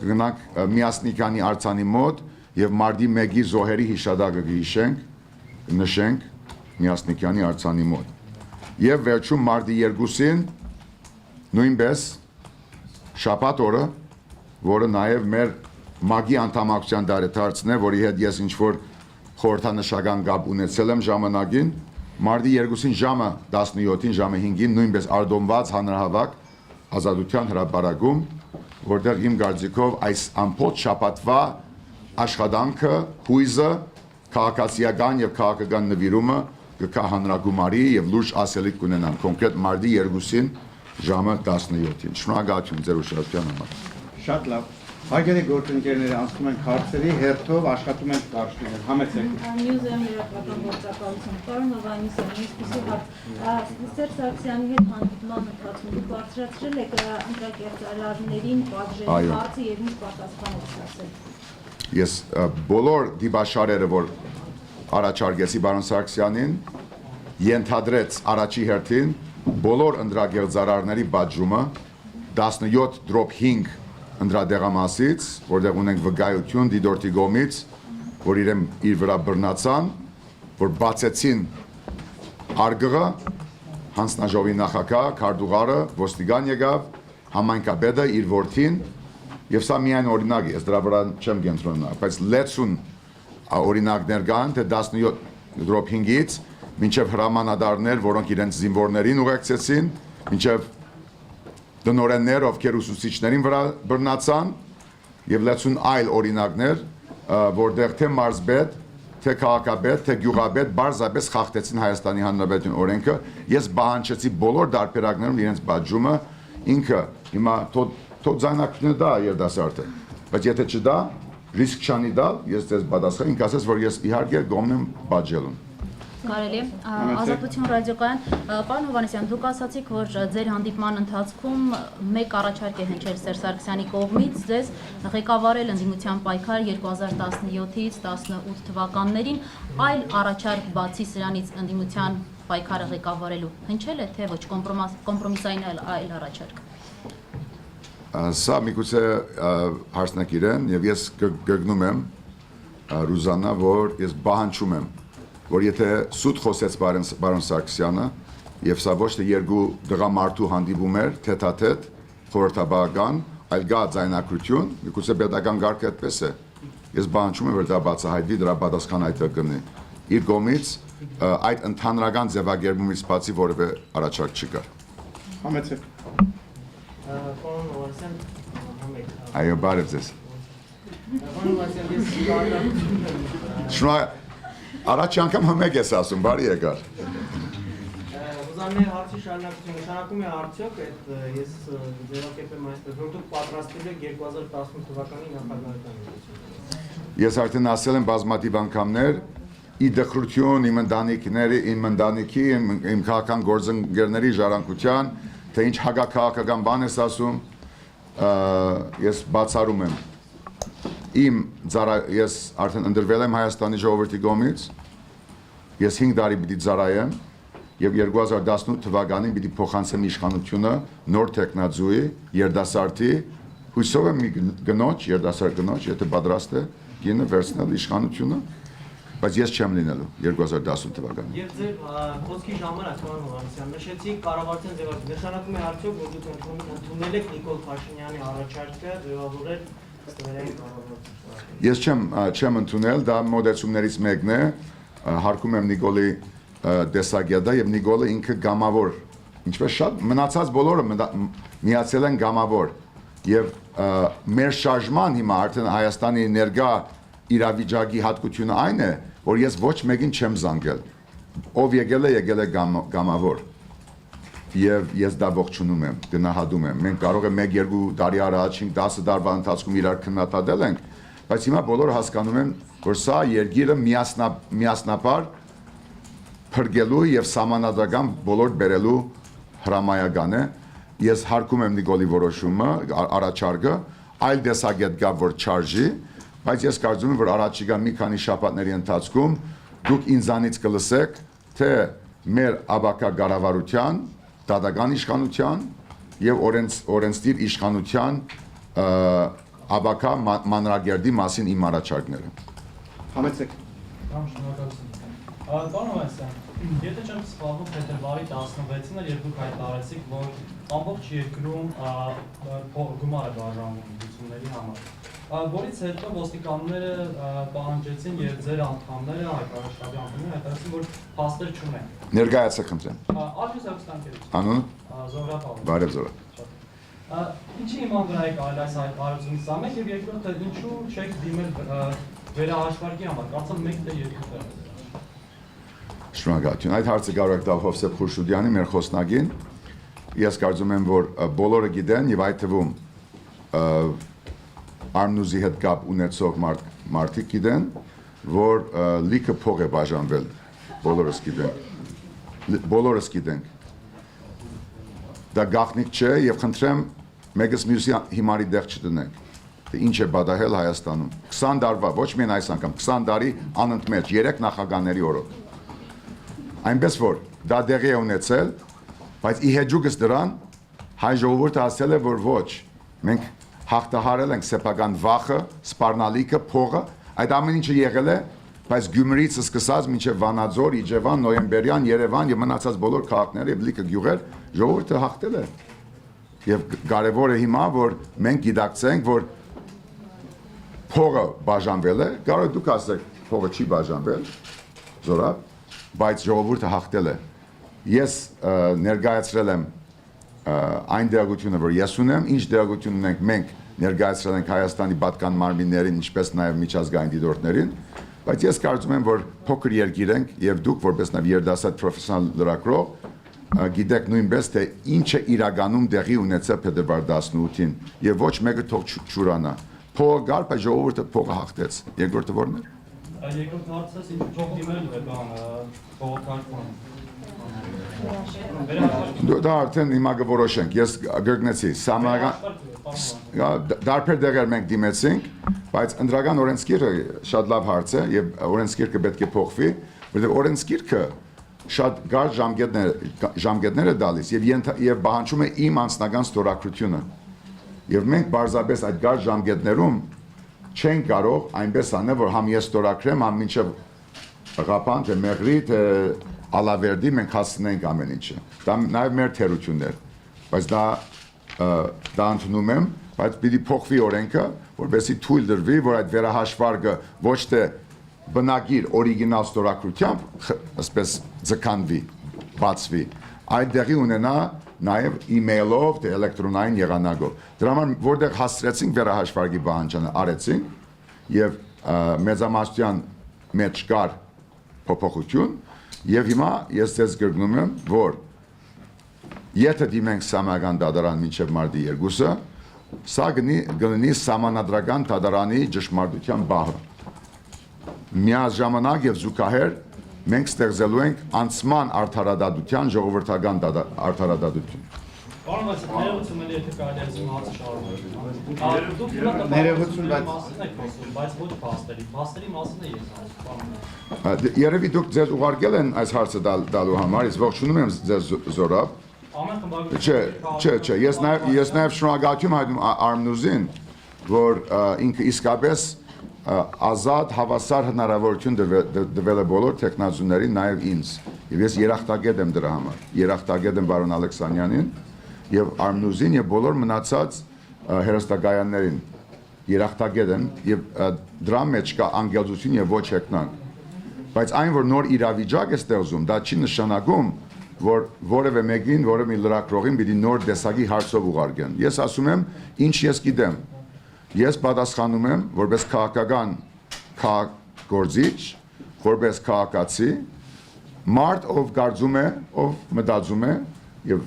կգնանք Միասնիկյանի արձանի մոտ եւ մարտի 1-ի զոհերի հիշադակը նշենք Միասնիկյանի արձանի մոտ։ Եվ վերջում մարտի 2-ին նույնպես շաբաթ օրը, որը նաեւ մեր Մագի անդամակցության դարեթարցն է, որի հետ ես ինչ-որ խորհրդանշական կապ ունեցել եմ ժամանակին, մարտի 2-ին ժամը 17-ին, ժամը 5-ին նույնպես արդոնված հանրահավաք Ազատության հրապարակում, որտեղ իմ կարծիքով այս ամբողջ շաբաթվա աշխատանքը, հույզը, քաղաքացիական եւ քաղաքական նվիրումը կգա հանրագումարի եւ լուրջ ասելիք կունենան, կոնկրետ մարտի 2-ին ժամը 17-ին։ Շնորհակալություն ձեր ուշադրության համար։ Շատ լավ։ Հարգելի գործընկերները, անցնում ենք հարցերի հերթով, աշխատում ենք կարճ լինել։ Համեցեք։ Մյուզեում երաժշտական գործակալություն։ Պարոն Հովհաննիսյան, այսպեսի հարց։ Սերժ Սարգսյանի հետ հանդիպման ընթացքում դուք բարձրացրել եք ընտրակերտարարներին պատժելու հարցը եւ ինչ պատասխան եք ստացել։ Ես բոլոր դիպաշարերը, որ առաջարկեցի բարոն Սարգսյանին, ենթադրեց առաջի հերթին բոլոր ընտրակերտարարների պատժումը 17/5 ընդրադեղամասից, որտեղ ունենք վկայություն դիտորդի կողմից, որ իր վրա բռնացան, որ բացեցին արգղը, հանձնաժողովի նախագահ, քարտուղարը, ոստիկան եկավ, համայնքապետը, իր որդին, եւ սա միայն օրինակ է, ես դրա վրա չեմ կենտրոնանա, բայց 60 օրինակներ կան, թե 17/5-ից մինչև հրամանատարներ, որոնք իրենց զինվորներին ուղեկցեցին, մինչև դնորեններ, ովքեր ուսուցիչներին վրա բռնացան եւ 60 այլ օրինակներ, որտեղ թե մարզպետ, թե քաղաքապետ, թե գյուղապետ բարձրապես խախտեցին Հայաստանի Հանրապետության օրենքը։ Ես բանջեցի բոլոր դարբերակներում իրենց պատժումը, ինքը հիմա թող ձայնակցությունը դա երդասարտը, բայց եթե չդա, ռիսկ չանի դա, ես ձեզ պատասխան, ինք ասես, որ ես իհարկե գոմն եմ պատժելուն։ Կարելի է Ազատություն ռադիոկայան պարոն Հովհաննիսյան, դուք ասացիք, որ ձեր հանդիպման ընթացքում մեկ առաջարկ է հնչել Սերժ Սարգսյանի կողմից ձեզ ղեկավարել ընդդիմության պայքար 2017-ից 18 թվականներին, այլ առաջարկ բացի սրանից ընդդիմության պայքարը ղեկավարելու հնչել է, թե ոչ կոմպրոմիսային այլ առաջարկ։ Սա միգուցե հարցնակ իրեն եւ ես գգնում եմ Ռուզանա, որ ես բանջում եմ որ եթե սուտ խոսեց բարոն Սարգսյանը եւ սա ոչ թե երկու դրամարտու հանդիպում էր թեթաթեթ խորհրդաբանական, այլ գա ձայնակրություն, միգուցե պետական գարկը այդպես է։ Ես բանջում եմ որ դա բացահայտվի դրա պատասխան այդ կգնի։ Իր կողմից այդ ընդհանրական ձևակերպումից բացի որևէ առաջարկ չկա։ Համեցեք։ Պարոն Հովհաննիսյան, համեք։ Այո, բարև ձեզ։ Պարոն Հովհաննիսյան, ես շնորհակալ Շնորհակալ Առաջ անգամ հմեկ ես ասում, բարի եկար։ Ուզանների հարցի շարունակություն նշանակում է արդյոք այդ ես ձևակերպեմ այսպես, որ դուք պատրաստել եք 2018 թվականի նախագահական ընտրությունները։ Ես արդեն ասել եմ բազմաթիվ անգամներ, ի դխրություն իմ ընտանիքի, իմ քաղաքական գործընկերների ժառանգության, թե ինչ հակաքաղաքական բան ես ասում, ես բացառում եմ։ Ես արդեն ընդրվել եմ Հայաստանի ժողովրդի կողմից, ես 5 տարի պիտի ծառայեմ եւ 2018 թվականին պիտի փոխանցեմ իշխանությունը նոր տեխնազույի, երդասարտի, հույսով եմ մի գնոջ, երդասարտ գնոջ, եթե պատրաստ է գինը վերցնել իշխանությունը, բայց ես չեմ լինելու 2018 թվականին։ Եվ ձեր խոսքի ժամանակ, պարոն Հովհաննիսյան, նշեցիք կառավարության ձևակերպում, նշանակում է արդյոք, որ դուք ընդունել եք Նիկոլ Փաշինյանի առաջարկը ձևավորել Ես չեմ ընդունել, դա մոդեցումներից մեկն է, հարկում եմ Նիկոլի տեսակետը եւ Նիկոլը ինքը գամավոր, ինչպես շատ մնացած բոլորը միացել են գամավոր եւ մեր շարժման հիմա արդեն Հայաստանի ներկա իրավիճակի հատկությունը այն է, որ ես ոչ մեկին չեմ զանգել, ով եկել է գամավոր եւ ես դա ողջունում եմ, գնահատում եմ։ Մենք կարող է 1-2 տարի առաջ 5-10 տարվա ընթացքում իրար քննադատել ենք, բայց հիմա բոլորը հասկանում են, որ սա երկիրը միասնապար փրկելու եւ սահմանադրական բոլոր բերելու հրամայական է։ Ես հարկում եմ Նիկոլի որոշումը, առաջարկը, այլ տեսակետ կա, որ չարժի, բայց ես կարծում եմ, որ առաջիկա մի քանի շաբաթների ընթացքում դուք ինձանից կլսեք, թե մեր աբակա կառավարության, դատական իշխանության եւ օրենսդիր իշխանության աբակա մանրագերդի մասին իմ առաջարկները։ Համեցեք։ Կամ շնորհակալություն։ Պարոն Հովհաննիսյան, եթե չեմ սխալվում, փետրվարի 16-ին էր դուք հայտարարեցիք, որ ամբողջ երկրում գումար է բաժանվում դիտումների համար։ Որից հետո ոստիկանները պահանջեցին եւ ձեր անդամները, հայտարարշտաբի անդամները հայտարարեցին, որ փաստեր չունեն։ Ներկայացեք խնդրեմ։ Ալյուս Հակոստանքերից։ Անունը։ Զոհրաբ Պավլov։ Բարև Զոհրաբ։ Ինչի իման վրա եք արել այս հայտարարությունից սա մեկ եւ երկրորդը ինչու չեք դիմել վերահաշվարկի համար, կարծեմ 1 թե 2 տեղ։ Շնորհակալություն։ Այդ հարցը կարող եք տալ Հովսեփ Խուրշուդյանի մեր խոսնագին։ Ես կարծում եմ, որ բոլորը գիտեն եւ այդ թվում Արմնուզի հետ կապ ունեցող մարդիկ գիտեն, որ լիքը փող է բաժանվել, բոլորս գիտենք։ Դա գաղտնիք չէ եւ խնդրեմ մեկս մյուսի հիմարի դեղ չտնենք։ Թե ինչ է բադահել Հայաստանում։ 20 տարվա, ոչ միայն այս անգամ, 20 տարի անընդմեջ 3 նախագահների օրոք։ Այնպես որ դա դեղի է ունեցել, բայց ի հեջուկս դրան հայ ժողովուրդը ասել է, որ ոչ, մենք հաղթահարել ենք սեփական վախը, սպառնալիքը, փողը, այդ ամեն ինչը եղել է, բայց Գյումրիից սկսած մինչև Վանաձոր, Իջևան, Նոյեմբերյան, Երևան եւ մնացած բոլոր քաղաքներ եւ լիքը գյուղեր ժողովուրդը հաղթել է։ Եվ կարևոր է հիմա, որ մենք գիտակցենք, որ փողը բաժանվել է, կարող դուք ասեք, փողը չի բաժանվել, Զոհրաբ, բայց ժողովուրդը հաղթել է։ Ես ներկայացրել եմ այն դերակցությունը, որ ես ունեմ, ինչ դերակցություն ունենք մենք ներկայացրել ենք Հայաստանի պատկան մարմիններին, ինչպես նաև միջազգային դիտորդներին, բայց ես կարծում եմ, որ փոքր երկիր ենք եւ դուք որպես նաև երդասարտ պրոֆեսիոնալ լրագրող գիտեք նույնպես թե ինչ է իրականում տեղի ունեցել փետրվար 18-ին եւ ոչ մեկը թող չուրանա։ Փողը գար, բայց ժողովուրդը փողը հաղթեց։ Երկրորդը ո՞րն է։ Երկրորդ հարցը ինչ փող դիմել է բան բողոքարկման։ Դա արդեն հիմա կորոշենք։ Ես գրգնեցի սահմանական դարբեր դեղեր մենք դիմեցինք, բայց ընդրական օրենսգիրը շատ լավ հարց է եւ օրենսգիրքը պետք է փոխվի, որովհետեւ օրենսգիրքը շատ գար ժամկետներ է տալիս եւ պահանջում է իմ անձնական ստորագրությունը։ Եվ մենք բարձրապես այդ գար ժամկետներում չենք կարող այնպես անել, որ համ ես ստորագրեմ, համ մինչև ղափան, թե մեղրի, թե ալավերդի մենք հասցնենք ամեն ինչը։ Դա նաև մեր թերությունն էր, բայց դա ընդունում եմ, բայց պիտի փոխվի օրենքը, որովհետեւ թույլ դրվի, որ այդ վերահաշվարկը ոչ թե բնագիր օրիգինալ ստորագրությամբ, ասես ձգանվի, բացվի, այդ դեղի ունենա նաև email-ով, թե էլեկտրոնային եղանակով։ Դրա համար որտեղ հասցրեցինք վերահաշվարկի պահանջանը արեցինք եւ մեծամասնության մեջ կար փոփոխություն եւ հիմա ես ձեզ գրգնում եմ, որ եթե դիմենք սահմանական դատարան մինչև մարտի 2-ը, սա կլինի սահմանադրական դատարանի ճշմարտության բահը։ Միաժամանակ եւ զուգահեռ մենք ստեղծելու ենք անցման արդարադատության ժողովրդական արդարադատություն։ Պարոն Վասիլյան, ներողություն ելի եթե կարելի է իմ հարցը շարունակել։ Ներողություն, բայց ոչ փաստերի։ Փաստերի մասին է ես ասում։ Երևի դուք ձեզ ուղարկել են այս հարցը տալու համար, ես ողջունում եմ ձեզ զորավ։ Չէ, ես նաև շնորհակալություն հայտնում Արմնուզին, որ ինքը իսկապես ազատ հավասար հնարավորություն տվել է բոլոր տեխնազուներին, նաև ինձ։ Եվ ես երախտագետ եմ դրա համար։ Երախտագետ եմ պարոն Ալեքսանյանին եւ Արմնուզին եւ բոլոր մնացած հերոստակայաններին։ Երախտագետ եմ եւ դրա մեջ կա անգելություն եւ ոչ հեքնանք։ Բայց այն որ նոր իրավիճակ է ստեղծում, դա չի նշանակում, որ որևէ մեկին, որևէ մի լրագրողին պիտի նոր տեսակի հարցով ուղարկեն։ Ես ասում եմ, ինչ ես գիտեմ։ Ես պատասխանում եմ որպես քաղաքական գործիչ, որպես քաղաքացի, մարդ ով կարծում է, ով մտածում է եւ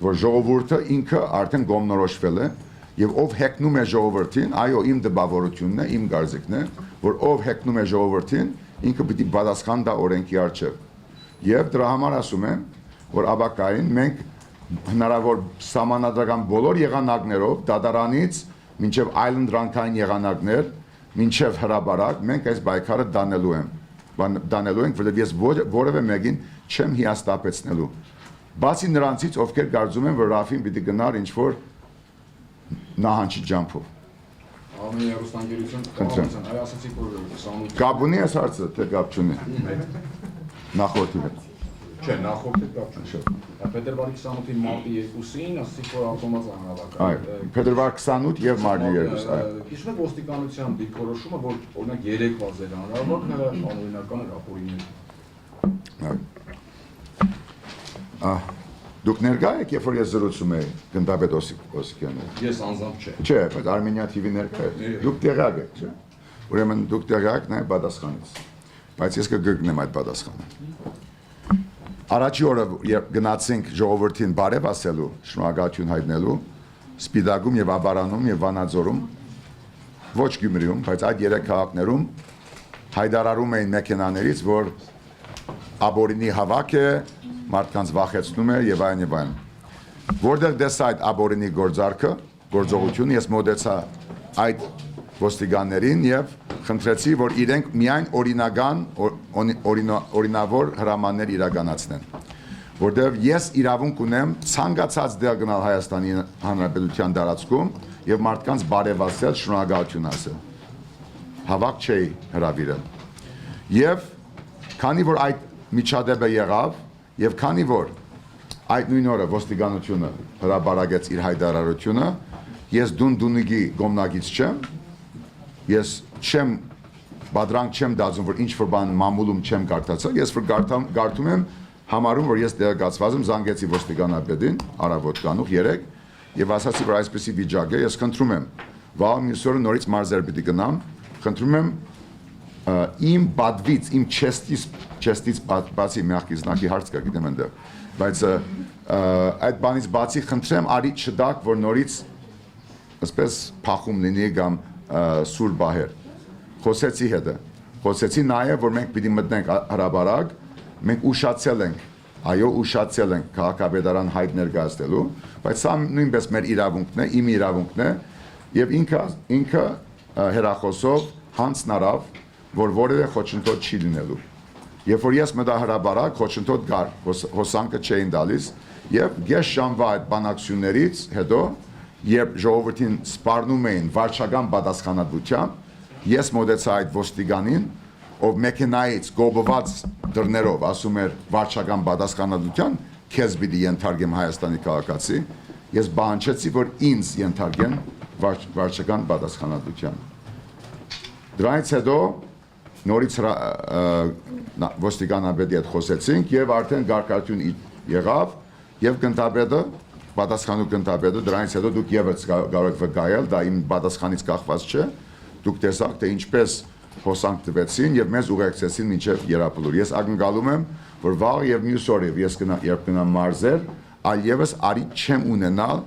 որ ժողովուրդը ինքը արդեն գոմնորոշվել է եւ ով հեքնում է ժողովրդին, այո, իմ դպավորությունն է, իմ կարծիքն է, որ ով հեքնում է ժողովրդին, ինքը պիտի պատասխան տա օրենքի առջև։ Եվ դրա համար ասում եմ, որ ապակային մենք հնարավոր սահմանադրական բոլոր եղանակներով դատարանից մինչև այլընտրանքային եղանակներ, մինչև հրաբարակ, մենք այս պայքարը դանելու ենք, որովհետև ես որևէ մեկին չեմ հիասթափեցնելու։ Բացի նրանցից, ովքեր կարծում են, որ Ռաֆին պիտի գնար ինչ-որ նահանջի ջամփով։ Արմենիա հեռուստաընկերություն, այ ասացիք, որ սանութ Կապ ունի այս հարցը, թե կապ չունի։ Նախորդի հետ։ Չէ, նախորդի կապ չունի։ Փետրվարի 28-ի մարտի 2-ին ասացիք, որ ակումբած անհավաք։ Այո, փետրվար 28 եւ մարտի 2, այո։ Հիշում եք ոստիկանության դիրքորոշումը, որ օրինակ 3 վազեր անհավաքը անօրինական ապօրիններ։ Դուք ներկա եք, երբ որ ես զրուցում եի գնդապետ Օսիկյանը։ Ես անձամբ չէ։ Չէ, բայց Արմենիա TV ներկա եք։ Դուք տեղյակ եք, չէ։ Ուրեմն դուք տեղյակ եք նաև պատասխանից։ Բայց ես կգրկնեմ այդ պատասխանը։ Առաջի օրը երբ գնացինք ժողովրդին բարև ասելու, շնորհակալություն հայտնելու, Սպիտակում եւ Աբարանում եւ Վանաձորում, ոչ Գյումրիում, բայց այդ 3 քաղաքներում հայտարարում էին մեքենաներից, որ աբորինի հավաք է, մարդկանց վախեցնում է եւ այլն եւ այլն։ Որտեղ տեսա այդ աբորինի գործողությունը, ես մոտեցա այդ ոստիկաններին եւ խնդրեցի, որ իրենք միայն օրինավոր հրամաններ իրականացնեն։ Որտեղ ես իրավունք ունեմ ցանկացած դեր գնալ Հայաստանի Հանրապետության տարածքում եւ մարդկանց բարեվասել, շնորհակալություն ասել։ Հավաք չէի հրավիրել։ Եվ քանի որ այդ միջադեպը եղավ եւ քանի որ այդ նույն օրը ոստիկանությունը հրաբարակեց իր հայտարարությունը, ես դունդունիգի գոմնագից չեմ, ես չեմ բادرանք չեմ դասում, որ ինչ որ բան մամուլում չեմ կարդացել, ես որ կարդում եմ, համարում, որ ես տեղեկացված եմ, զանգեցի ոստիկանապետին, առավոտ կանուխ 3, եւ ասացի, որ այսպեսի վիճակ է, ես խնդրում եմ, վաղ մյուս օրը նորից մարզեր պիտի գնամ, խնդրում եմ իմ բադվից, իմ չեստից բացի մեղքից նակի հարց կա գիտեմ ընդեղ, բայց այդ բանից բացի խնդրեմ արի չդակ, որ նորից ասպես փախում լինի կամ սուր բահեր։ Խոսեցի հետը, խոսեցի նաև, որ մենք պիտի մտնենք հրաբարակ, մենք ուշացել ենք, այո, ուշացել ենք քաղաքապետարան հայտ ներկայացնելու, բայց սա նույնպես մեր իրավունքն է, իմ իրավունքն է, եւ ինքը հերախոսով հանձնարավ, որ որևէ խոչընդոտ չի լինելու։ Երբ որ ես մտա հրաբարակ, խոչընդոտ կար, հոսանքը չէին տալիս, եւ ես ժամվա այդ բանակցություններից հետո, երբ ժողովրդին սպառնում էին վարչական պատասխանատվությամբ, ես մոտեցա այդ ոստիկանին, ով մեքենայից գոբված դռներով ասում էր վարչական պատասխանատվության, քեզ պիտի ենթարկեմ Հայաստանի քաղաքացի, ես բանջեցի, որ ինձ ենթարկեն վարչական պատասխանատվության։ Դրանից հետո նորից ոստիկանապետի հետ խոսեցինք եւ արդեն գարկատյուն եղավ եւ գնդապետը պատասխանու գնդապետը դրանից հետո դուք եւս կարող եք վկայել, դա իմ պատասխանից կախված չէ, դուք տեսաք թե ինչպես հոսանք տվեցին եւ մեզ ուղեկցեցին մինչեւ Երապլուր։ Ես ակնկալում եմ, որ վաղ եւ մյուս օրը ես կգնամ մարզեր, այլևս արի չեմ ունենալ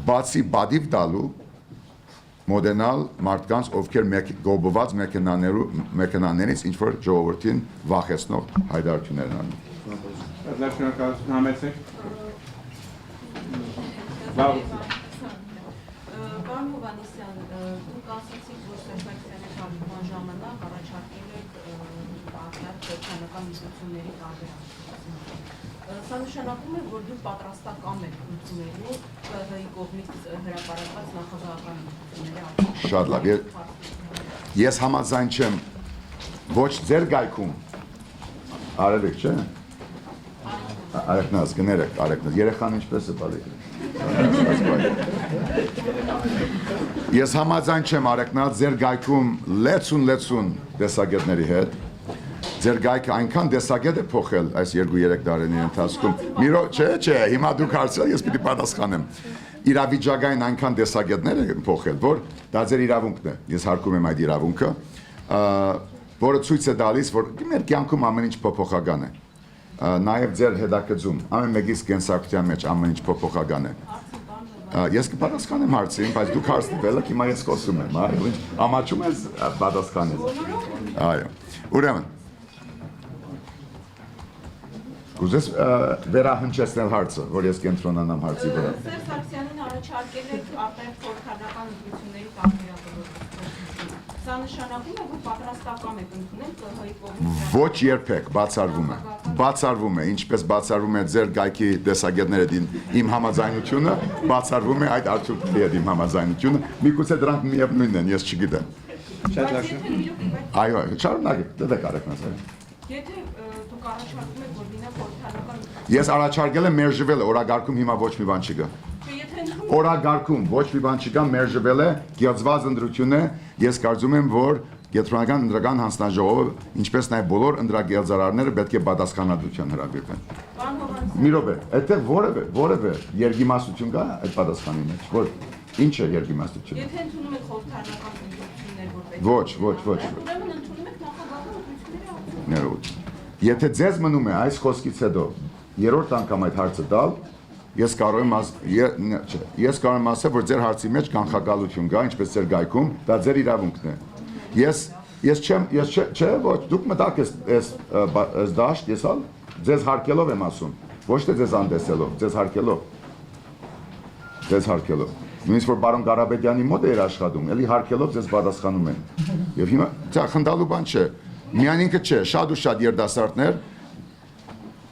բացի բադիվ տալու մոդենալ մարդկանց, ովքեր գոբված մեքենաներից ինչ որ ժողովրդին վախեցնող հայտարարություններ են անում։ Շնորհակալություն, համեցեք։ Լավ։ Պարոն Հովհաննիսյան, դուք ասացիք, որ Սերբաստանի հանդիպման ժամանակ առաջարկել եք արտահայտ քրեստոնեական միտությունների տարբերակություն։ Սա նշանակում է, որ դուք պատրաստական եք ընդունելու ԿՀ-ի կողմից հրապարակված նախագահական միտությունների Շատ լավ։ Ես համաձայն չեմ ոչ ձեր գայքում արևեք, չէ՞։ Արեքնաց, գներեք, արեքնաց։ Երեխան ինչպես է բալիկ։ Ես համաձայն չեմ արեքնաց ձեր գայքում լեցուն տեսակետների հետ։ Ձեր գայքը այնքան տեսակետ է փոխել այս 2-3 տարիների ընթացքում։ Միրո, չէ, հիմա դուք հարցրել, ես պիտի պատասխանեմ։ Իրավիճակային այնքան տեսակետներ է փոխել, որ դա ձեր իրավունքն է։ Ես հարգում եմ այդ իրավունքը, որը ցույց է տալիս, որ մեր կյանքում ամեն ինչ փոփոխական է։ Նաև ձեր հետաքրքրում, ամեն մեկից կենսակերպության մեջ ամեն ինչ փոփոխական է։ Ես կպատասխանեմ հարցին, բայց դուք հարցնվել եք, հիմա ես խոսում եմ, ամաչում ես պատասխանել։ Այո։ Ուրեմն Կուզես վերահնչեցնել հարցը, որ ես կենտրոնանամ հարցի վրա։ Սերժ Սարգսյանին առաջարկել եք արտահայտ խորհրդանական ընդունությունների տարբերակություն։ Սա նշանակում է, որ պատրաստական եք ընդունել ԿՀ-ի կողմից։ Ոչ երբեք բացառվում է։ Բացառվում է, ինչպես բացառվում է ձեր գայքի տեսակետների իմ համաձայնությունը, բացառվում է այդ արդյունքների հետ իմ համաձայնությունը։ Միգուցե դրանք միևնույնն են, ես չգիտեմ։ Շատ լավ։ Այո, շարունակեք, դեք արեք Եթե դուք առաջարկում եք, որ լինեն խորհրդանական Ես առաջարկել եմ մերժվել է, օրագարկում հիմա ոչ մի բան չկա։ Օրագարկում ոչ մի բան չկա, մերժվել է, գեղձված ընտրություն է, ես կարծում եմ, որ Կենտրոնական ընտրական հանձնաժողովը, ինչպես նաև բոլոր ընտրագեղձարարները պետք է պատասխանատվության հրավիրվեն։ Մի րոպե, այդտեղ որևէ երգիմաստություն կա այդ պատասխանի մեջ, որ ինչ է երգիմաստությունը։ Եթե ընդունում եք խորհրդանական ընտրություններ, որ պետք է։ Ոչ։ Ուրեմն ընդունում եք նախագահական ընտրությունների Եթե ձեզ մնում է այս խոսքից հետո երրորդ անգամ այդ հարցը տալ, ես կարող եմ ասել, որ ձեր հարցի մեջ կանխակալություն կա, ինչպես ձեր գայքում, դա ձեր իրավունքն է։ Ես ոչ, դուք մտակ ես դաշտ, ես ձեզ հարկելով եմ ասում, ոչ թե ձեզ անդեսելով, ձեզ հարկելով։ Նույնիսկ որ բարոն Ղարաբեդյանի մոտ էր աշխատում, էլի հարկելով ձեզ պատասխանում են։ Եվ հիմա խնդալու բան չէ։ Միայն ինքը չէ, շատ ու շատ երդասարտներ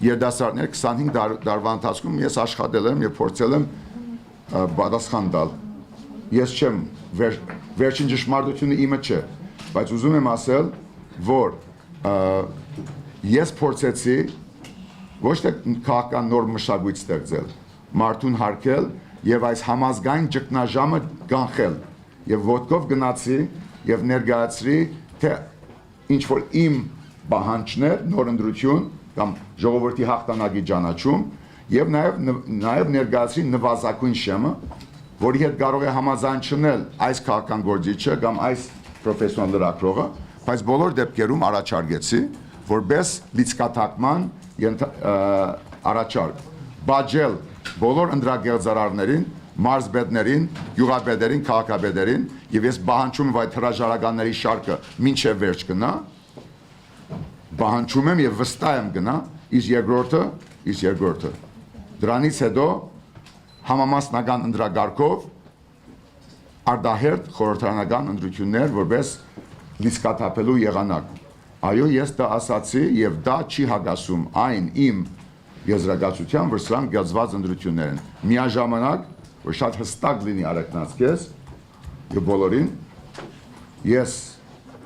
25 տարվա ընթացքում ես աշխատել եմ եւ փորձել եմ պատասխան տալ։ Ես չեմ վերջին ճշմարտությունը իմը չէ, բայց ուզում եմ ասել, որ ես փորձեցի ոչ թե քաղաքական նոր մշակույթ ստեղծել, մարդուն հարգել եւ այս համազգային ճգնաժամը կանխել եւ ոտքով գնացի եւ ներկայացրի թե ինչ որ իմ պահանջներ, նոր ընտրություն կամ ժողովրդի հաղթանակի ճանաչում եւ նաեւ ներկայացրի նվազագույն շեմը, որի հետ կարող է համաձայնչնել այս քաղաքական գործիչը կամ այս պրոֆեսիոնալ լրագրողը, բայց բոլոր դեպքերում առաջարկեցի որպես լիցքաթափման առաջարկ բաժել բոլոր ընտրագեղձարարներին մարզպետներին, յուղապետերին, քաղաքապետերին եւ ես բանջում եմ այդ հրաժարականների շարքը մինչեւ վերջ գնա, բանջում եմ եւ վստահ եմ գնա, իսկ երկրորդը դրանից հետո համամասնական ընդրագարկով արդահերթ խորհրդարանական ընտրություններ որպես լիցքաթափելու եղանակ։ Այո, ես դա ասացի եւ դա չի հագասում այն իմ եզրակացության, որ սրանք գծված ընտրություններ են։ Միաժամանակ, որ շատ հստակ լինի արեկնացքես եւ բոլորին, ես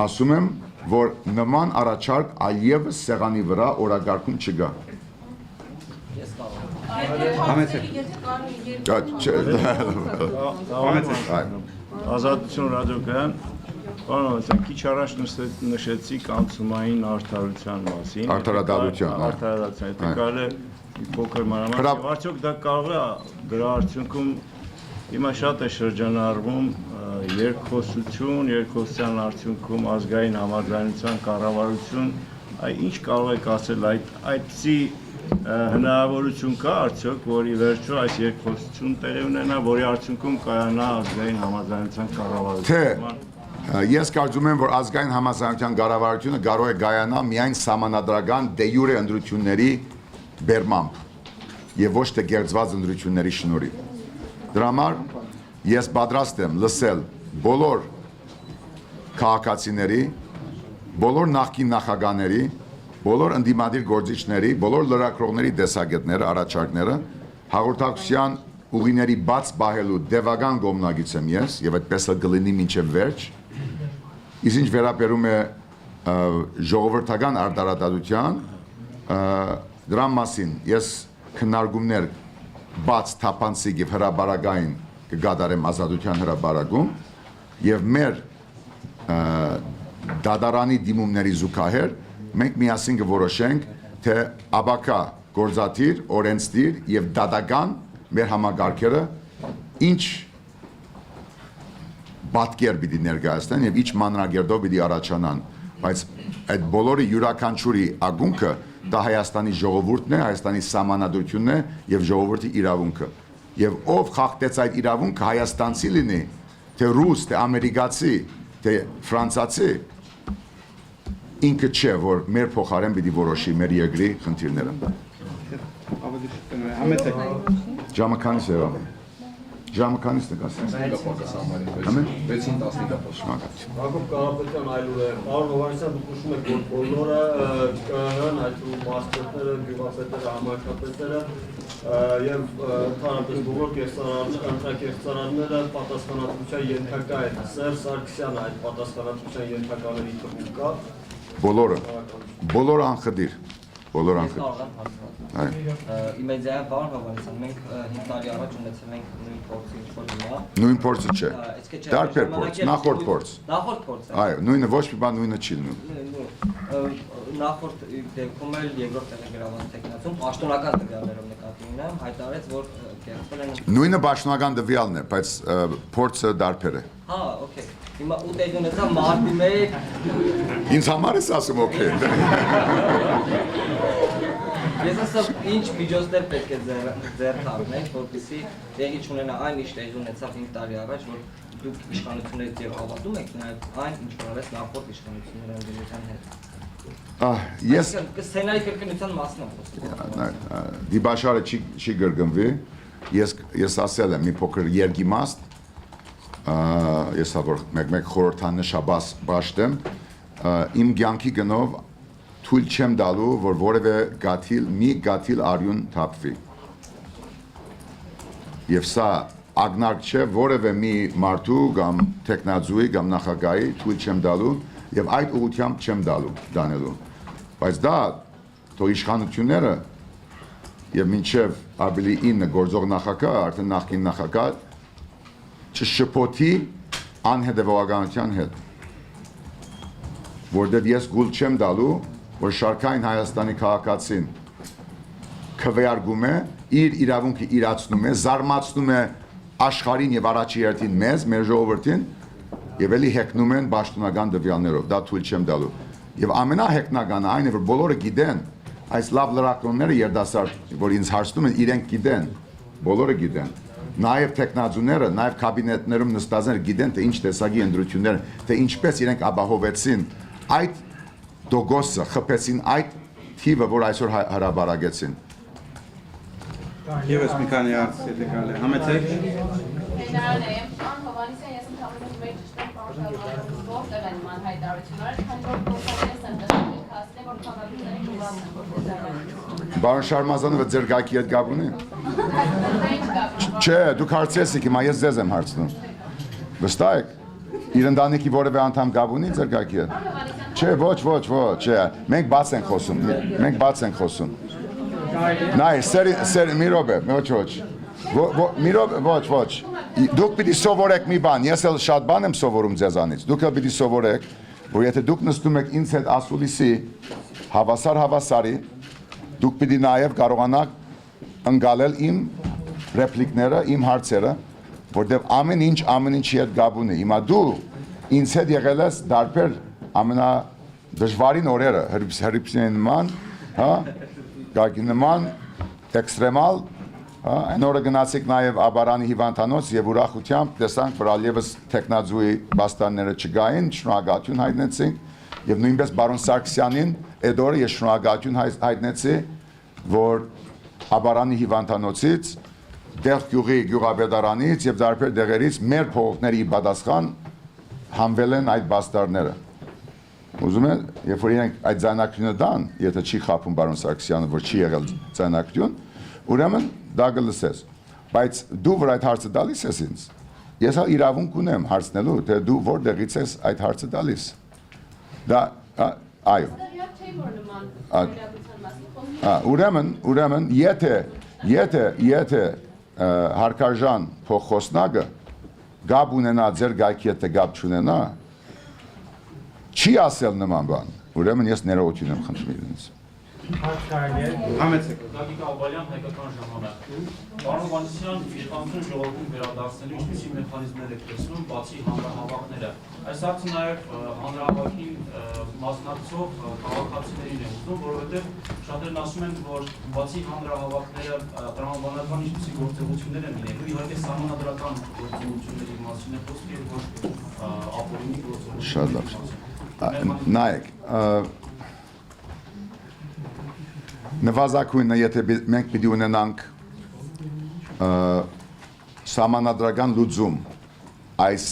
ասում եմ, որ նման առաջարկ այլևս սեղանի վրա օրակարգում չգա։ Ազատություն ռադիոկայան, պարոն Հովհաննիսյան, քիչ առաջ նշեցիք անցումային արդարության մասին։ Արդարադատության, Արդարադատության, դա կարելի է մի փոքր մանրամասն, արդյոք դա կարող է դրա արդյունքում հիմա շատ է շրջանառվում երկխոսության արդյունքում ազգային համաձայնության կառավարություն, ինչ կարող եք ասել այդպիսի հնարավորություն կա արդյոք, որի վերջո այս երկխոսություն տեղի ունենա, որի արդյունքում կայանա ազգային համաձայնության կառավարությունը։ Ես կարծում եմ, որ ազգային համաձայնության կառավարությունը կարող է կայանալ միայն սահմանադրական դե յուրե ընտրությունների բերմամբ եւ ոչ թե գերծված ընտրությունների շնորհիվ։ Դրա համար ես պատրաստ եմ լսել բոլոր քաղաքացիների, բոլոր նախկին նախագահների, բոլոր ընդդիմադիր գործիչների, բոլոր լրագրողների տեսակետները, առաջարկները, հաղորդակցության ուղիների բաց պահելու դևական կողմնակից եմ ես եւ այդպես էլ կլինի մինչեւ վերջ։ Իսկ ինչ վերաբերում է ժողովրդական արդարադատության, դրա մասին ես քննարկումներ բաց թափանցիկ եւ հրաբարակային կգադարեմ ազատության հրաբարակում եւ մեր դատարանի դիմումների զուգահեռ մենք միասին կորոշենք թե աբակա գործադիր, օրենսդիր եւ դատական մեր համագարկերը ինչ պատկեր պիտի ներկայացնեն եւ ինչ մանրագերտով պիտի առաջանան, բայց այդ բոլորի յուրաքանչյուրի ագունքը դա Հայաստանի ժողովուրդն է, Հայաստանի սահմանադրությունն է եւ ժողովրդի իրավունքը։ Եվ ով խախտեց այդ իրավունքը հայաստանցի լինի, թե ռուս, թե ամերիկացի, թե ֆրանսացի, ինքը չէ, որ մեր փոխարեն պիտի որոշի մեր երկրի խնդիրները։ Ավելի շուտ համեցեք։ Ժամը քանից է եղավ։ Ժամը քանից է գասես։ Ամեն 6-ին 15-ը շնորհակալություն։ Հակոբ Կարապետյան այլուր է, պարոն Հովհաննիսյան, դուք նշում եք, որ բոլորը կան, այդ մարզպետները, գյուղապետերը, համայնքապետերը եւ ընդհանրապես բոլոր կենտրոնակերտարանները պատասխանատվության ենթակա են։ Սերժ Սարգսյանը այդ պատասխանատվության ենթակաների թվում կա։ Բոլորը անխդիր, բոլորը անխդիր։ Իմեդիայական բան Հովհաննիսյան, մենք 5 տարի առաջ ունեցել ենք նույն փորձի ինչ-որ հիմա։ Նույն փորձը չէ։ Տարբեր փորձ, նախորդ փորձ։ Նախորդ փորձ։ Այո, նույնը ոչ մի բան նույնը չի լինում։ Նախորդ դեպքում էլ երկրորդ տելեգրաման տեխնացում պաշտոնական տվյալներով նկատի ունեմ, հայտարարեց, որ կերտվել են։ Նույնը պաշտոնական տվյալն է, բայց փորձը դարբեր է։ Հա, օքեյ։ Հիմա ու տեղի ունեցա մարտի 1։ Ինձ համար ես ասում օքեյ։ Ես ասեմ, ինչ միջոցներ պետք է ձեռք առնենք, որպեսզի տեղի չունենա այն, ինչ տեղի ունեցավ 5 տարի առաջ, որ դուք իշխանություններից եւ հավատում եք նաեւ այն, ինչ որ արեց նախորդ իշխանությունների ընդդիմության հետ։ Ես սցենարի կրկնության մասն եմ խոսում։ Դիբաշարը չի գրգնվի։ Ես ասել եմ մի փոքր երգիմաստ, ես որ մեկ խորհրդանշաբաս բաշտեմ, իմ կյանքի գնով թույլ չեմ տալու, որ որևէ մի գաթիլ արյուն թափվի։ Եվ սա ագնարկ չէ որևէ մի մարդու կամ տեխնազուի կամ նախագահի թույլ չեմ տալու եւ այդ ուղղությամբ չեմ դանելու։ Բայց դա թող իշխանությունները եւ մինչեւ ավելի 9 գործող նախագահ, արդեն նախկին նախագահ չշփոթի անհետեւողականության հետ։ Որտեղ ես գուլ չեմ տալու, որ շարքային Հայաստանի քաղաքացին քվեարկում է, իր իրավունքը իրացնում է, զարմացնում է աշխարհին եւ առաջի հերթին մեզ, մեր ժողովրդին, եւ էլի հեքնում են պաշտոնական տվյալներով, դա թույլ չեմ տալու։ Եվ ամենահեքնականը այն է, որ բոլորը գիտեն, այս լավ լրագրողները երդասարդ, որ ինձ հարցնում են, իրենք գիտեն, բոլորը գիտեն, նաև տեխնազուները, նաև կաբինետներում նստածները գիտեն, թե ինչ տեսակի ընտրություններ, թե ինչպես իրենք ապահովեցին այդ դոգոսը, խփեցին այդ թիվը, որ այսօր հրաբարագեցին։ Եվս մի քանի հարց եթե կարելի է։ Համեցեք։ Բարոն Շարմազանովը ձեր գայքի հետ կապ ունի։ Չէ, դուք հարցրեցիք, հիմա ես ձեզ եմ հարցնում։ Վստահ եք։ Իր ընտանիքի որևէ անդամ կապ ունի ձեր գայքի հետ։ Չէ, ոչ, չէ։ Մենք բաց ենք խոսում։ Նայ, սեր մի րոպե, ոչ։ Դուք պիտի սովորեք մի բան, ես էլ շատ բան եմ սովորում ձեզանից։ Դուք էլ պիտի սովորեք, որ եթե դուք նստում եք ինձ հետ ասուլիսի հավասարի, դուք պիտի նաև կարողանաք ընկալել իմ ռեպլիկները, իմ հարցերը, որտեղ ամեն ինչի հետ գապ ունի։ Հիմա դու ինձ հետ եղել ես դարբեր ամենադժվարին օրերը, հրիփսյանի նման, հա, գագի նման, էքստրեմալ, այն օրը գնացիք նաև Աբարանի հիվանդանոց եւ ուրախությամբ տեսանք, որ ալևս տեխնազուի բաստանները չգային, շնորհակալություն հայտնեցինք եւ նույնպես բարոն Սարգսյանին այդ օրը ես շնորհակալություն հայտնեցի, որ Աբարանի հիվանդանոցից, Դեղգյուղի գյուղապետարանից եւ դարբեր դեղերից մեր փողոցների պատասխան համվել են այդ բաստարները։ Ուզում եմ, երբ որ իրենք այդ ձայնակությունը դան, եթե չի խափում բարոն Սարգսյանը, որ չի եղել ձայնակություն, ուրեմն դա կլսես, բայց դու որ այդ հարցը տալիս ես ինձ, ես հա իրավունք ունեմ հարցնելու, թե դու որտեղից ես այդ հարցը տալիս։ Դա, այո։ Ուրեմն, եթե հարկարժան փոխխոսնակը գապ ունենա ձեր գայքի հետ գապ չունենա, չի ասել նման բան, ուրեմն ես ներողություն եմ խնդրում իրենից։ Համեցեք։ Գագիկ Աբալյան, հայկական ժամանակ։ Պարոն Հովհաննիսյան, իշխանություն ժողովում վերադարձնելու ինչպիսի մեխանիզմներ եք տեսնում, բացի հանրահավաքները։ Այս հարցը նաև հանրահավաքին մասնակցող քաղաքացիներին է ուզում, որովհետև շատերն ասում են, որ բացի հանրահավաքները տրամաբանական ինչպիսի գործողություններ են լինելու, իհարկե սահմանադրական գործողությունների մասին է խոսքը, եւ ոչ ապօրինի գործողությունների։ Շատ լավ։ Նայեք, նվազագույնը, եթե մենք պիտի ունենանք սահմանադրական լուծում այս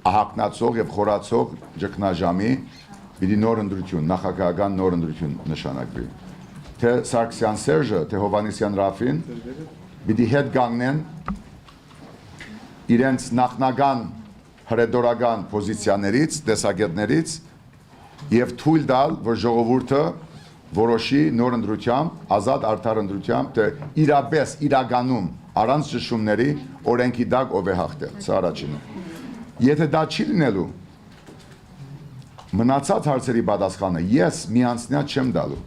ահագնացող եւ խորացող ճգնաժամի, պիտի նոր ընտրություն, նախագահական նոր ընտրություն նշանակվի։ Թե Սարգսյան Սերժը, թե Հովհաննիսյան Ռաֆին պիտի հետ կանգնեն իրենց նախնական հրեդորական պոզիցիաներից, տեսակետներից եւ թույլ տալ, որ ժողովուրդը որոշի նոր ընտրությամբ, ազատ արդար ընտրությամբ, թե իրապես իրականում առանց ճշումների օրենքի տակ ով է հաղթել, սա առաջինը։ Եթե դա չի լինելու, մնացած հարցերի պատասխանը ես միանցնյա չեմ տալու։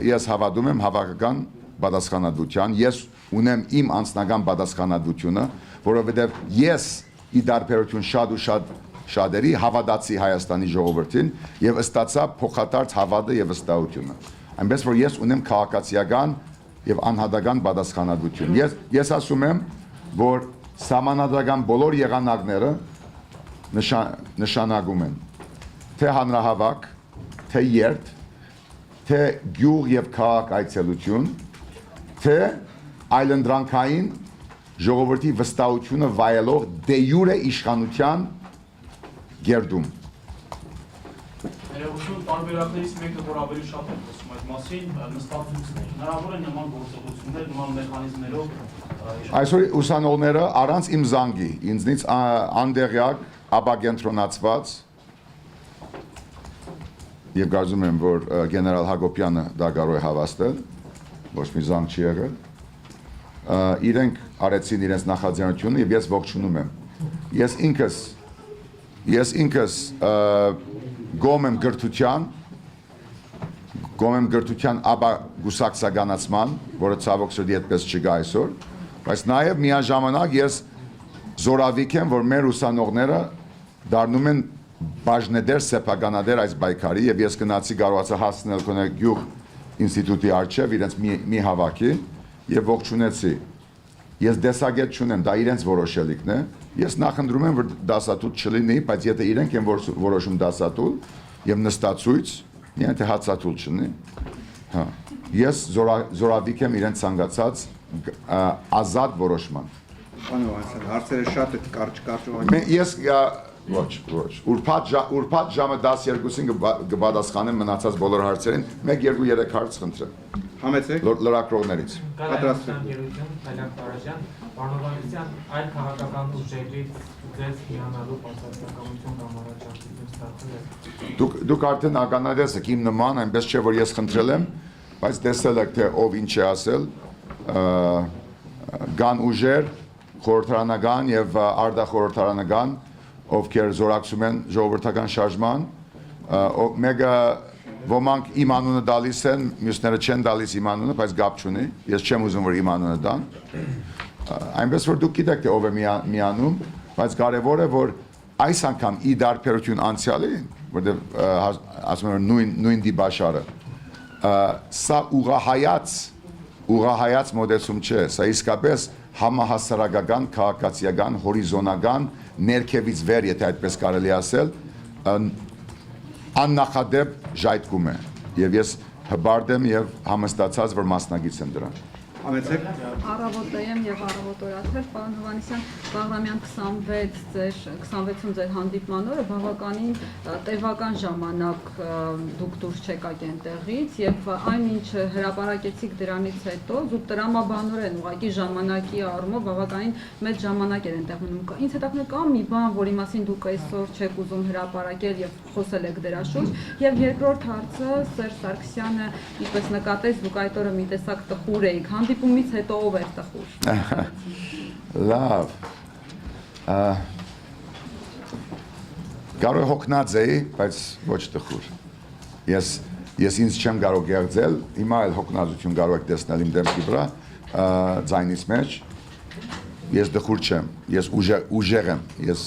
Ես հավատում եմ հավաքական պատասխանատվության, ես ունեմ իմ անձնական պատասխանատվությունը, որովհետև ես ի դարբերություն շատ ու շատերի հավատացի Հայաստանի ժողովրդին եւ ստացա փոխադարձ հավատը եւ վստահությունը։ Այնպես որ ես ունեմ քաղաքացիական եւ անհատական պատասխանատվություն։ Ես ասում եմ, որ սահմանադրական բոլոր եղանակները նշանակում են թե հանրահավաք, թե երթ, թե գյուղ եւ քաղաք այցելություն, թե այլընտրանքային ժողովրդի վստահությունը վայելող դե յուրե իշխանության գերդում։ Ներողություն, տարբերակներից մեկը, որ ավելի շատ են խոսում այդ մասին, նստածություններ։ Հնարավոր է նման գործողություններ, նման մեխանիզմներով Այսօր ուսանողները առանց իմ զանգի, ինձնից անդեղյակ, ապակենտրոնացված եւ կարծում եմ, որ գեներալ Հակոբյանը դա կարող է հավաստել, ոչ մի զանգ չի եղել։ Իրենք արեցին իրենց նախաձեռնությունը եւ ես ողջունում եմ։ Ես ինքս գոմ եմ գրթության ապա գուսակցականացման, որը ցավոք սրտի այդպես չկա այսօր, բայց նաև միաժամանակ ես զորավիք եմ, որ մեր ուսանողները դառնում են բաժնեդեր, սեփականադեր այս պայքարի եւ ես գնացի կարողացա հասնել կոնե գյուղ ինստիտուտի առջև իրենց մի հավաքի եւ ողջունեցի ես դեսագետ չունեմ, դա իրենց որոշելիքն է։ Ես նախընտրում եմ, որ դասատուլ չլինի, բայց եթե իրենք են որոշում դասատուլ եւ նստածույց, միայն թե հացատուլ չլինի, հա, ես զորավիք եմ իրենց ցանկացած ազատ որոշման։ Պարոն Հովհաննիսյան, հարցերը շատ է կարճ։ Ես ոչ, ուրբաթ ժամը 12-ին կպատասխանեմ մնացած բոլոր հարցերին, 1, 2, 3 հարց խնդրեմ։ Համեցեք։ Լրագրողներից։ Պատրաստվեք։ Պարոն Հովհաննիսյան, այլ քաղաքական ուժերից ձեզ հիանալու պատասխանատվություն կամ առաջարկություն ստացել եք։ Դուք արդեն ականատես եք իմ նման, այնպես չէ որ ես խնդրել եմ, բայց տեսել եք թե ով ինչ է ասել, կան ուժեր խորհրդարանական եւ արտախորհրդարանական, ովքեր զորակցում են ժողովրդական շարժման, մեկը ոմանք իմ անունը դալիս են, մյուսները չեն դալիս իմ անունը, բայց գապ չունի, ես չեմ ուզում որ իմ անունը դան, այնպես որ դուք գիտեք թե ով է միանում, բայց կարևոր է որ այս անգամ ի դարբերություն անցյալին, որտեղ ասում են նույն դիբաշարը, սա ուղղահայաց մոտեցում չէ, սա իսկապես համահասարակական, քաղաքացիական, հորիզոնական, ներքևից վեր, եթե այդպես կարելի ասել, աննախադեպ ժայթքում է, եւ ես հբարդ եմ եւ համստացած, որ մասնակից եմ դրան։ Համեցեք։ Առավոտայեմ եւ առավոտորաթեր, պարոն Հովհաննիսյան, Բաղրամյան 26-ում ձեր հանդիպման օրը բավականին տևական ժամանակ դուք դուրս չեկաք այնտեղից եւ այնինչ հրապարակեցիք դրանից հետո զուտ տրամաբանորեն ուղղակի ժամանակի առումով բավականին մեծ ժամանակ էր այնտեղ մնում։ Ինձ հետաքրքրում կա մի բան, որի մասին դուք այսօր չեք ուզում հրապարակել եւ խոսել եք դրա շուրջ, եւ երկրորդ հարցը Սերժ Սարգսյանը ինչպես նկատեց դուք այդ օրը մի տեսակ տխուր էիք, հանդիպումից հետո ով էր տխուր։ Լավ։ Կարող հոգնած էի, բայց ոչ տխուր։ Ես ինձ չեմ կարող գեղձել, հիմա էլ հոգնածություն կարող եք տեսնել իմ դեմքի վրա, ձայնից մեջ։ Ես տխուր չեմ, ես ուժեղ եմ, ես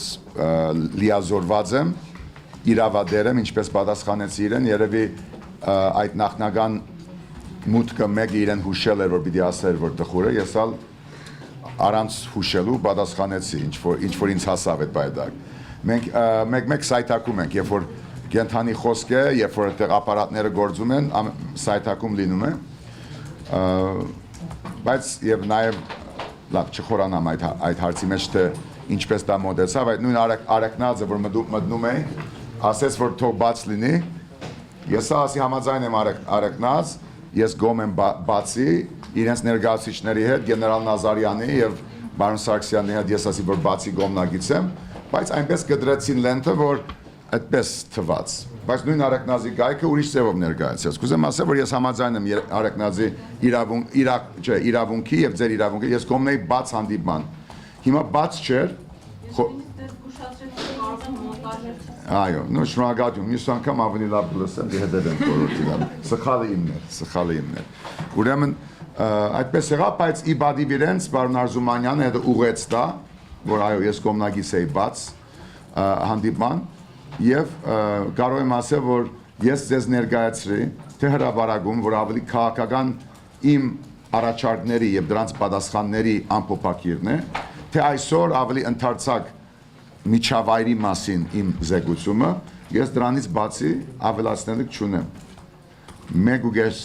լիազորված եմ, իրավադեր եմ, ինչպես պատասխանեցի իրեն, երևի այդ նախնական մուտքը մեկը իրեն հուշել էր, որ պիտի ասեր, որ տխուր է, ես ալ առանց հուշելու պատասխանեցի, ինչ որ ինձ հասավ այդ բայդակ։ Մենք մեկ սայթակում ենք, երբ որ կենթանի խոսք է, երբ որ այդտեղ ապարատները գործում են, սայթակում լինում է, բայց եւ նաեւ լավ չխորանամ այդ հարցի մեջ թե ինչպես դա մոտեցավ, այդ նույն Արեգնաձը, որ մտնում է, ասեց, որ թող բաց լինի, ես ասի համաձայն եմ Արեգնաձ, ես գոմ եմ բացի իրենց ներկայացուցիչների հետ, գեներալ Նազարյանի եւ բարոն Սարգսյանի հետ ես ասի, որ բացի գոմնագից եմ, բայց այնպես կդրեցին լենթը, որ այդպես թված, բայց նույն Արեգնազի գայքը ուրիշ ձևով ներկայացած։ Կուզեմ ասել, որ ես համաձայն եմ Արեգնազի իրավունքի եւ ձեր իրավունքի, ես գոմն էի բաց հանդիպման։ Հիմա բաց չէր, այո, նո շնորհակալություն, մյուս անգամ ավելի լավ կլսեմ, դիհետև եմ խորհրդի սխալը իմն է։ Ուրեմն այդպես եղավ, բայց ի բադիվ իրենց պարոն Արզումանյանը հետո ուղեց դա, որ այո, ես կողմնագից էի բաց հանդիպման եւ կարող եմ ասել, որ ես ձեզ ներկայացրի թե հրապարակում, որ ավելի քաղաքական իմ առաջարկների եւ դրանց պատասխանների ամփոփակիրն է, թե այսօր ավելի ընդարձակ միջավայրի մասին իմ զեկուցումը, ես դրանից բացի ավելացնելիք չունեմ։ 1.5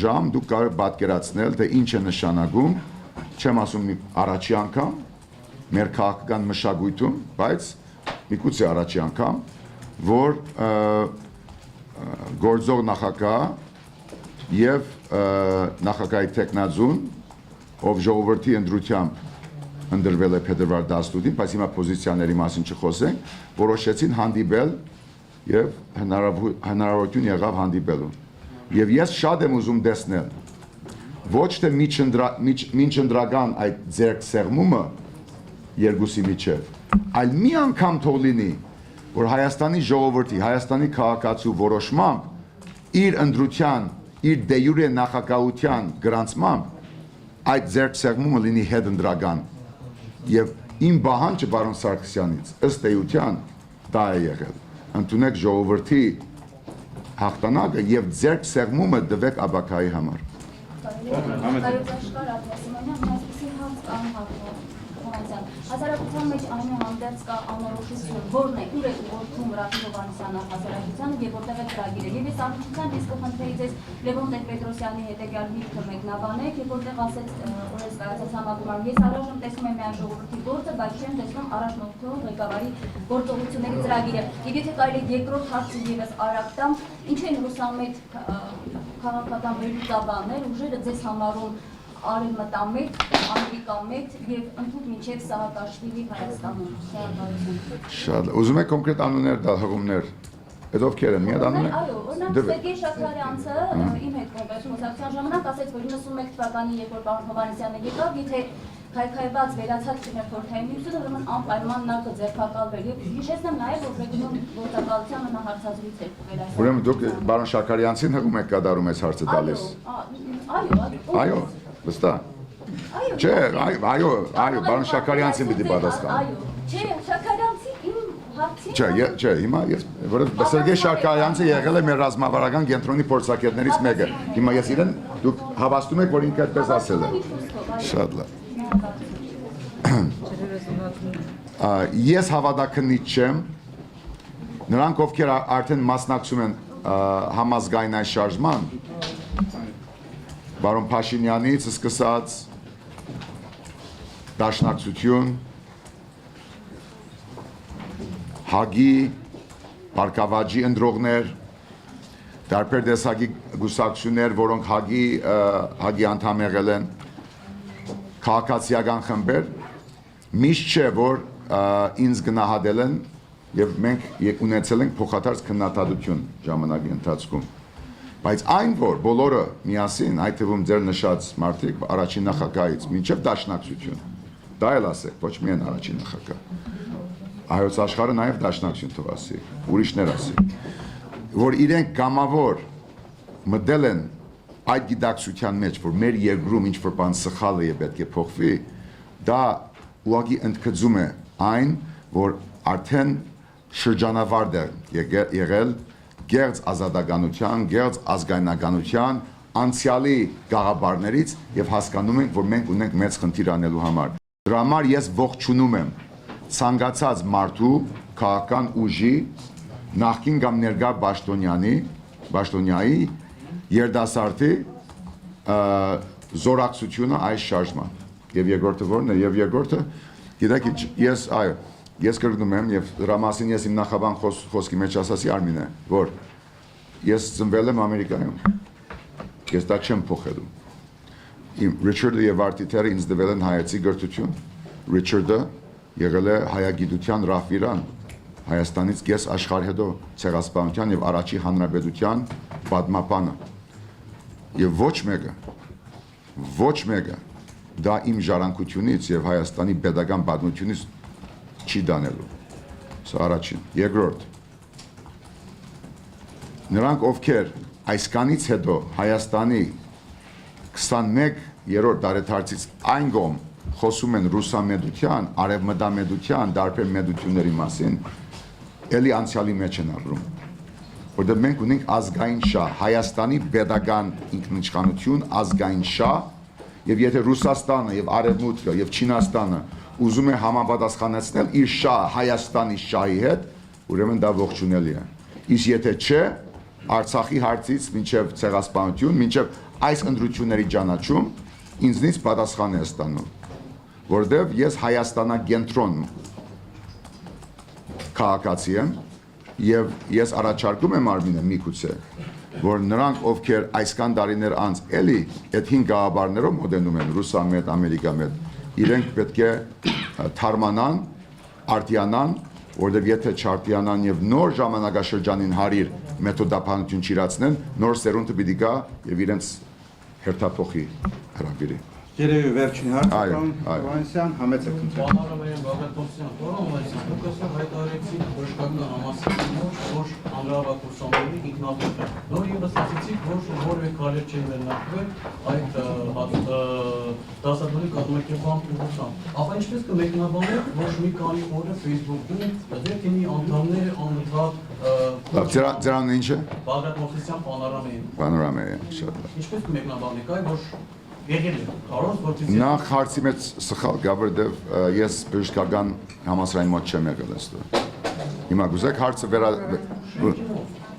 ժամ դուք կարող եք պատկերացնել, թե ինչ է նշանակում, չեմ ասում առաջի անգամ, մեր քաղաքական մշակույթում, բայց միգուցե առաջի անգամ, որ գործող նախագահ եւ նախագահի տեխնազուն, ով ժողովրդի ընտրությամբ ընդրվել է փետրվար 18-ին, բայց հիմա պոզիցիաների մասին չխոսենք, որոշեցին հանդիպել եւ հնարավորություն եղավ հանդիպելու։ Եվ ես շատ եմ ուզում տեսնել ոչ թե միջընտրական այդ ձեռքսեղմումը երկուսի միջև, այլ մի անգամ թող լինի, որ Հայաստանի ժողովրդի, Հայաստանի քաղաքացու որոշմամբ իր ընտրության, իր դե յուրե նախագահության գրանցմամբ այդ ձեռքսեղմումը լինի հետընտրական։ Եվ իմ բահանջը պարոն Սարգսյանից ըստ էության դա է եղել։ Ընդունեք ժողովրդի հաղթանակը եւ ձեռք սեղմումը դվեք աբակայի համար։ Հայոց աշխարհ Աթասիմանյան այսպեսի հարց Հասարակության մեջ այնուհանդերձ կա անորոշություն, որն է, ուր է ուղղորդում Ռաֆիկ Հովհաննիսյանը հասարակությանը եւ որտեղ է ծրագիրը։ Եվ ես առնչությամբ ես կխնդրեի ձեզ Լևոն Տեր-Պետրոսյանի հետեւյալ միտքը մեկնաբանեք եւ որտեղ ասեց օրես կայացած համագումարում ես առայժմ տեսնում եմ միայն ժողովրդի գործը, բայց չեմ տեսնում առաջնորդող ղեկավարի գործողությունների ծրագիրը։ Եվ եթե կարելի է երկրորդ հարցը եւս արագ տամ, ինչ են ռուսամետ քաղաքական վերլուծաբաններ ուժերը ձեզ համարում արևմտամետ, ամերիկամետ եւ ընդհանուր մինչեւ Սահակաշվիլի Հայաստանում։ Շատ ուզում եք կոնկրետ անուններ տալ հղումներ։ Այդ ովքեր են, մի հատ անուններ։ Այո, օրինակ Սերգեյ Շաքարյանցը իմ հետ կոնվերսացիան ժամանակ ասեց, որ 91 թվականի երբ որ պարոն Հովհաննիսյանը եկավ, եթե քայքայված վերացած չներ խորհրդային միությունը, ուրեմն անպայման նա կձերբակալվեր։ Եվ հիշեցնեմ նաև, որ Ռեգնոն գործակալությանը նա հարցազրույց էր վերացած։ Ուրեմն դուք պարոն Շաքարյանցին հղում եք կատարում այս հարցը տալիս։ Այո, վստահ։ Չէ, այո, պարոն Շաքարյանցին պիտի պատասխան։ Այո, չէ, Շաքարյանցի իմ հարցին։ Չէ, հիմա ես որովհետեւ Սերգեյ Շաքարյանցը եղել է մեր ռազմավարական կենտրոնի փորձագետներից մեկը։ Հիմա ես իրեն դուք հավաստում եք, որ ինքը այդպես ասել է։ Շատ լավ։ Ես հավատակնից չեմ, նրանք ովքեր արդեն մասնակցում են համազգային այս շարժման, բարոն Փաշինյանից սկսած դաշնակցություն, Հագի, Պարկավաճի ընտրողներ, տարբեր տեսակի գուսակցություններ, որոնք Հագի անդամ եղել են, քաղաքացիական խմբեր, միշտ չէ, որ ինձ գնահատել են եւ մենք ունեցել ենք փոխադարձ քննադատություն ժամանակի ընթացքում։ Բայց այն, որ բոլորը միասին, այդ թվում ձեր նշած մարդիկ առաջին նախագահից մինչև դաշնակցություն, դա էլ ասեք, ոչ միայն առաջին նախագահ։ Հայոց աշխարհը նաեւ դաշնակցություն թող ասի, ուրիշներ ասի, որ իրենք կամավոր մտել են այդ գիտակցության մեջ, որ մեր երկրում ինչ-որ բան սխալ է եւ պետք է փոխվի, դա ուղղակի ընդգծում է այն, որ արդեն շրջանավարտ է եղել գերծ ազատականության, գերծ ազգայնականության, անցյալի գաղափարներից եւ հասկանում ենք, որ մենք ունենք մեծ խնդիր անելու համար։ Դրա համար ես ողջունում եմ ցանկացած մարդու քաղաքական ուժի նախկին կամ ներկա Պաշտոնյայի երդասարտի զորակցությունը այս շարժման։ Եվ երկրորդը որն է, եւ երկրորդը, գիտեք, ես կրկնում եմ եւ դրա մասին ես իմ նախաբան խոսքի մեջ ասացի Արմինե, որ ես ծնվել եմ Ամերիկայում։ Ես դա չեմ փոխելու։ Իմ Ռիչարդը եւ Արտիտերը ինձ տվել են հայացի գրթություն։ Ռիչարդը եղել է հայագիտության ռահվիրան, Հայաստանից կես աշխարհ հետո ցեղասպանության եւ առաջի հանրապետության պատմապանը։ Եվ ոչ մեկը դա իմ ժառանգությունից եւ Հայաստանի pedagogan պատմությունից չի դանելու։ Սա առաջին։ Երկրորդ, նրանք ովքեր այսքանից հետո Հայաստանի 21-րդ դարեթարցից այն կողմ խոսում են ռուսամեդության, արևմտամեդության, տարբեր մեդությունների մասին, էլի անցյալի մեջ են ապրում։ Որտեղ մենք ունենք ազգային շահ, Հայաստանի pedagogan ինքնիշխանություն, ազգային շահ, եւ եթե Ռուսաստանը եւ Արևմուտքը եւ Չինաստանը ուզում է համապատասխանեցնել իր շահը Հայաստանի շահի հետ, ուրեմն դա ողջունելի է։ Իսկ եթե չէ, Արցախի հարցից մինչև ցեղասպանություն, մինչև այս ընտրությունների ճանաչում ինձնից պատասխան է ստանում, որտեղ ես Հայաստանագենտրոն քաղաքացի եմ եւ ես առաջարկում եմ Արմինե միգուցե, որ նրանք ովքեր այսքան տարիներ անց էլի այդ 5 գաղափարներով մոտենում են ռուսամետ, ամերիկամետ, իրենք պետք է թարմանան, արտիանան, որտեղ եթե չարտիանան եւ նոր ժամանակաշրջանին հարիր մեթոդապանություն չիրացնեն, նոր սերունդը պիտի գա եւ իրենց հերթափոխի հրավիրի։ Երևի վերջին հարցը Հովհաննիսյան համեցը քննարկել։ Պարոն Բաղդասարյան, պարոն Հովհաննիսյան, դուք ասա հայտարարեցիք բժշկական համասարությունով, որ հանրահավաք կուրսանների ինքնավարտ է։ Նոր ևս ասացիք, որ որևէ քայլեր չեն վերնակվել այդ դասադուլի կազմակերպման ուղղությամբ։ Ապա ինչպես կմեկնաբանեք, որ մի քանի օր է Facebook-ում ձեր թիմի անդամները անընդհատ Ձեր անունը ինչ է։ Բաղդասարյան Պանորամեին։ Պանորամեին, շատ լավ։ Ինչպես կմեկնաբանեք, այ որ եղել է կարող որպեսզի Նախ հարցի մեջ սխալ գա, որովհետև ես բժշկական համալսարանի մոտ չեմ եղել այստեղ։ Հիմա գուզեք հարցը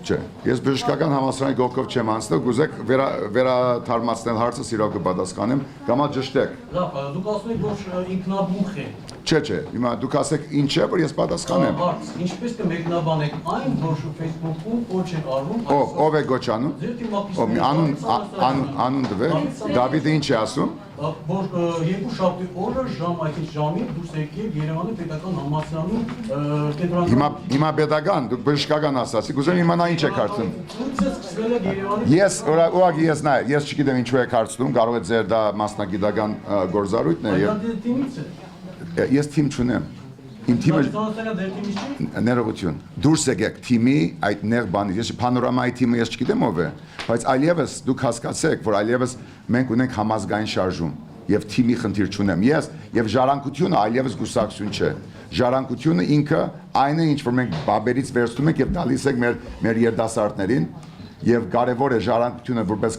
չէ, ես բժշկական համալսարանի գողքով չեմ անցնել, գուզեք վերաթարմացնել հարցը սիրով կպատասխանեմ, կամ ճշտեք։ Լավ, դուք ասում եք, որ ինքնաբուխ է։ Չէ, հիմա դուք ասեք ինչ է, որ ես պատասխանեմ։ Հարց, ինչպես կմեկնաբանեք այն, որ Facebook-ում կոչ եք արվում։ Ով է գոչանում։ Անուն դվեք։ Դավիթը ինչ է ասում։ Որ երկու շաբթի օրը այսինքն ժամին դուրս եկեք Երևանի պետական համալսարանում կենտրոնական Հիմա պետական, դուք բժշկական ասացիք, ուզում իմանա ինչ եք հարցնում։ Ես չգիտեմ ինչու եք հարցնում, կարող է ձեր դա մասնագիտական գործառույթն է եւ ես թիմ չունեմ։ Իմ թիմը ներողություն։ Դուրս եկեք թիմի այդ նեղ բանից։ Ես Փանորամայի թիմը ես չգիտեմ ով է, բայց այլևս դուք հասկացեք, որ այլևս մենք ունենք համազգային շարժում եւ թիմի խնդիր չունեմ։ Ես եւ ժառանգությունը այլևս գուսակցություն չէ։ Ժառանգությունը ինքը այն է, ինչ որ մենք բաբերից վերցնում ենք եւ տալիս ենք մեր երդասարտներին եւ կարեւոր է ժառանգությունը որպես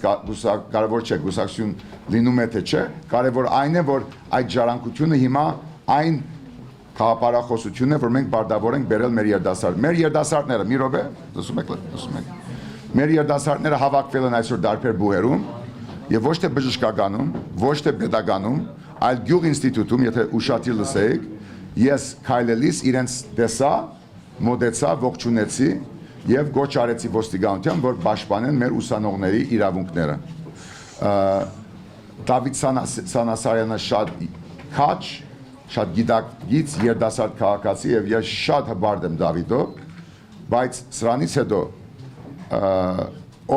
կարեւոր չէ գուսակցություն լինում է թե չէ, կարեւոր այն է, որ այդ ժառանգությունը հիմա այն Քաղաքապարախոսությունն է, որ մենք բարդավոր ենք բերել մեր երդասարտ։ Մեր երդասարտները, մի րոպե, լսում եք։ Մեր երդասարտները հավաքվել են այսօր դարբեր բուհերում եւ ոչ թե բժշկականում, ոչ թե պետականում, այլ գյուղ ինստիտուտում, եթե ուշադիր լսեիք, ես քայլելիս իրենց տեսա, մոտեցա, ողջունեցի եւ գոչ արեցի ոստիկանության, որ պաշտպանեն մեր ուսանողների իրավունքները։ Դավիթ Սանասարյանը շատ քաչ շատ գիտակից երդասարտ քաղաքացի եւ ես շատ հբարդ եմ Դավիթով, բայց սրանից հետո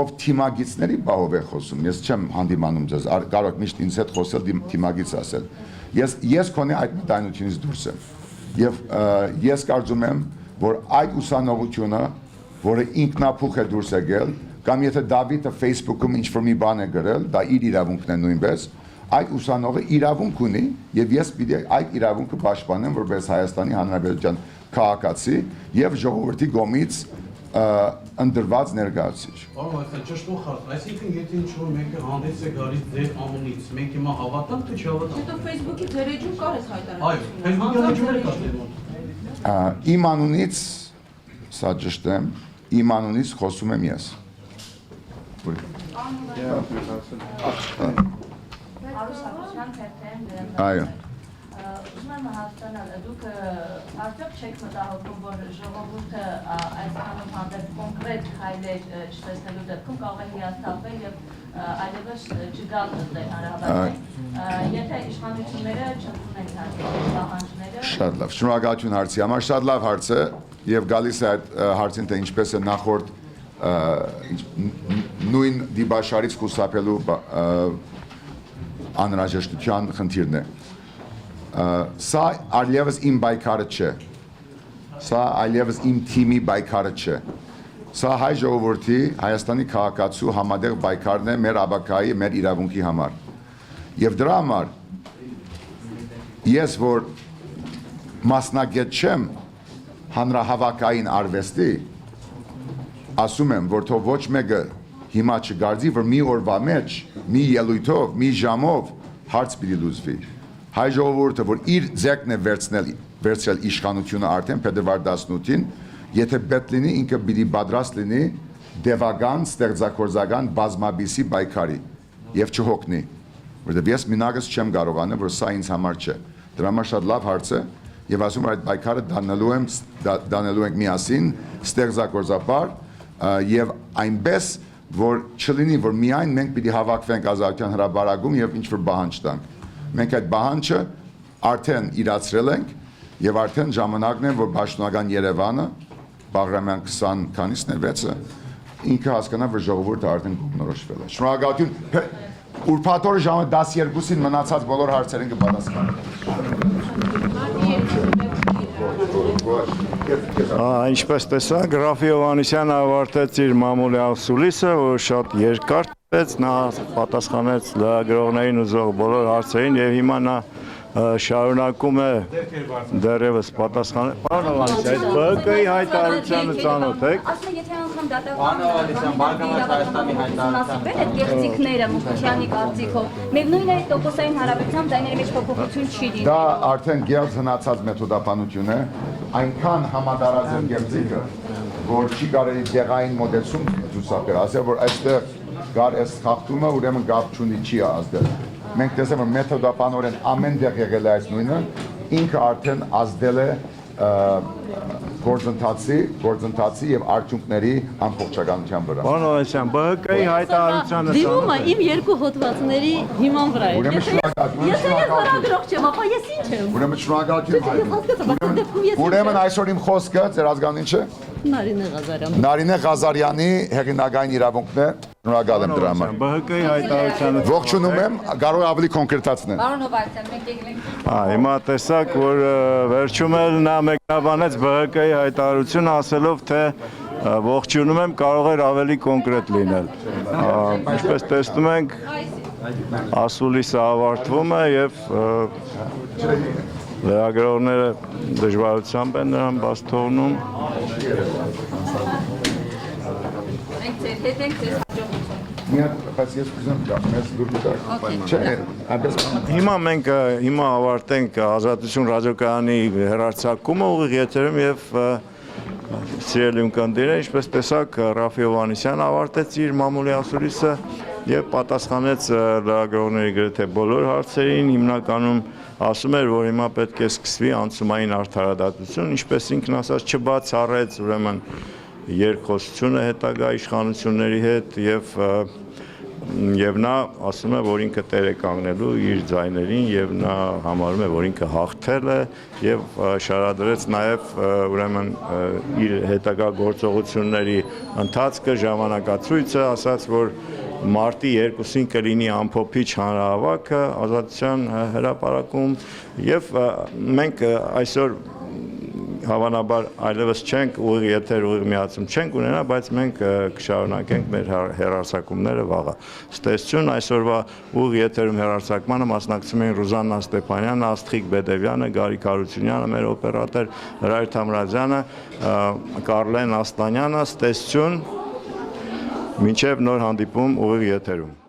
ով թիմագիծների բաղով է խոսում, ես չեմ հանդիմանում ձեզ, կարող եք միշտ ինձ հետ խոսել թիմագիծ ասել։ Ես քոնե այդ մտայնությունից դուրս եմ եւ ես կարծում եմ, որ այդ ուսանողությունը, որը ինքնափուխ է դուրս եկել, կամ եթե Դավիթը Facebook-ում ինչ-որ մի բան է գրել, դա իր իրավունքն է նույնպես, այդ ուսանողը իրավունք ունի եւ ես պիտի այդ իրավունքը պաշտպանեմ որպես Հայաստանի Հանրապետության քաղաքացի եւ ժողովրդի կողմից ընդրված ներկայացուցիչ։ Պարոն Վասյան, ճշտող հարց, այսինքն եթե ինչ-որ մեկը հանդես է գալիս ձեր անունից, մենք հիմա հավատանք թե չհավատանք։ Հետո Facebook-ի ձեր էջում կար էս հայտարարությունը։ Այո, Facebook-ի էջում էլ կար։ Իմ անունից, սա ճշտեմ, իմ անունից խոսում եմ ես։ Այո։ Ուզում եմ հասկանալ, դուք արդյոք չեք մտահոգում, որ ժողովուրդը այսքանով հանդեպ կոնկրետ քայլեր չտեսնելու դեպքում կարող է հիասթափվել եւ այլևս չգալ դեպի հանրահավաք։ Եթե իշխանությունները չընդունեն այդ պահանջները։ Շատ լավ, շնորհակալություն հարցի համար, շատ լավ հարց է եւ գալիս է այդ հարցին թե ինչպես է նախորդ նույն դիբաշարից խուսափելու անհրաժեշտության խնդիրն է։ Սա այլևս իմ բայկարը չէ։ Սա այլևս իմ թիմի բայկարը չէ։ Սա հայ ժողովրդի Հայաստանի քաղաքացու համատեղ բայկարն է մեր աբակայի, մեր իրավունքի համար։ Եվ դրա համար ես որ մասնագետ չեմ հանրահավաքային արվեստի, ասում եմ, որ թող ոչ մեկը հիմա չգարձի, որ մի օրվա մեջ, մի ելույթով, մի ժամով հարց պիտի լուծվի։ Հայ ժողովուրդը, որ իր ձեռքն է վերցրել իշխանությունը արդեն փետրվար 18-ին, եթե պետք լինի, ինքը պիտի պատրաստ լինի դևական, ստեղծագործական բազմաբույսի պայքարի եւ չհոգնի։ Որտեղ ես մինագս չեմ կարողանում, որ սա ինձ համար չէ։ Դրա համար շատ լավ հարց է եւ ասում եմ այդ պայքարը դանելու ենք միասին, ստեղծագործաբար եւ այնպես որ չլինի, որ միայն մենք պիտի հավաքվենք ազատության հրապարակում եւ ինչ-որ բանջ տանք։ Մենք այդ բանջը արդեն իրացրել ենք եւ արդեն ժամանակն է, որ Պաշտոնական Երևանը Բաղրամյան 20 քանիսն է 6-ը ինքը հասկանա, որ ժողովուրդը արդեն կողմնորոշվել է։ Շնորհակալություն։ Ուրբաթ օրը ժամը 12-ին մնացած բոլոր հարցերին կպատասխանեմ։ Ինչպես տեսա, Գրաֆի Հովհաննիսյանը ավարտեց իր մամուլի ասուլիսը, որ շատ երկար տվեց, նա պատասխանեց լրագրողներին ուզող բոլոր հարցերին եւ հիմա նա շարունակում է դեռևս պատասխանել։ Պարոն Հովհաննիսյան, այդ ԲՀԿ-ի հայտարարությանը ծանոթ եք։ Ասում եթե անգամ դատական այդ գեղձիկները Մուկուչյանի կարծիքով, միևնույն է տոկոսային հարաբերությամբ ձայների մեջ փոփոխություն չի լինի։ Դա արդեն գերց հնացած մեթոդապանություն է, այնքան համատարած է գեղձիկը, որ չի կարելի դեղային մոդելում ցուցաբերել, ասել որ այստեղ գար էս խախտումը ուրեմն գապ չունի չի ազդել։ Մենք տեսնում ենք մեթոդապանորեն ամեն տեղ եղել է այս նույնը, ինքը արդեն ազդել է գործընթացի եւ արդյունքների ամբողջականության վրա։ Պարոն Հովհաննիսյան, ԲՀԿ-ի հայտարարությանը Դիմումը իմ երկու հոդվածների հիման վրա է։ Եթե ես հարագրող չեմ, ապա ես ինչ եմ։ Ուրեմն շնորհակալություն։ Ուրեմն այսօր իմ խոսքը ձեր ազգանին չէ։ Նարինե Ղազարյան։ Նարինե Ղազարյանի հեղինակային իրավունքն է։ Շնորհակալ եմ դրա համար։ ԲՀԿ-ի հայտարարությանը Ողջունում եմ, կարող ավելի կոնկրետացնել։ Պարոն Հովհաննիսյան, մենք եկել ենք Հիմա տեսակ, որ վերջում էլ նա մեկնաբանեց ԲՀԿ-ի հայտարարությունը ասելով, թե ողջունում եմ, կարող էր ավելի կոնկրետ լինել։ Ինչպես տեսնում ենք, ասուլիսը ավարտվում է եւ լրագրողները դժվարությամբ են նրան բաց թողնում։ Մենք ձեր հետ ենք, ձեզ հաջողություն։ Բայց ես կուզեմ մեծ դուրս գալ։ Հիմա մենք ավարտենք Ազատություն ռադիոկայանի հեռարձակումը ուղիղ եթերում եւ սիրելի ունկնդիրներ, ինչպես տեսակ Ռաֆի Հովհաննիսյանը ավարտեց իր մամուլի ասուլիսը եւ պատասխանեց լրագրողների գրեթե բոլոր հարցերին, հիմնականում ասում էր, որ հիմա պետք է սկսվի անցումային արդարադատություն, ինչպես ինքն ասաց, չբացառեց ուրեմն երկխոսությունը հետագա իշխանությունների հետ եւ նա ասում է, որ ինքը տեր է կանգնելու իր ձայներին եւ նա համարում է, որ ինքը հաղթել է եւ շարադրեց նաեւ ուրեմն իր հետագա գործողությունների ընթացքը, ժամանակացույցը, ասաց, որ մարտի 2-ին կլինի ամփոփիչ հանրահավաքը Ազատության հրապարակում եւ մենք այսօր հավանաբար այլևս չենք ուղիղ եթեր ուղիղ միացում չենք ունենա, բայց մենք կշարունակենք մեր հեռարձակումները վաղը։ Ստեսություն այսօրվա ուղիղ եթերում հեռարձակմանը մասնակցում էին Ռուզաննա Ստեփանյանը, Աստղիկ Բեդևյանը, Գարիկ Հարությունյանը, մեր օպերատոր Հրայր Թամրազյանը, Կարլեն Աստանյանը, ստեսություն, մինչև նոր հանդիպում ուղիղ եթերում։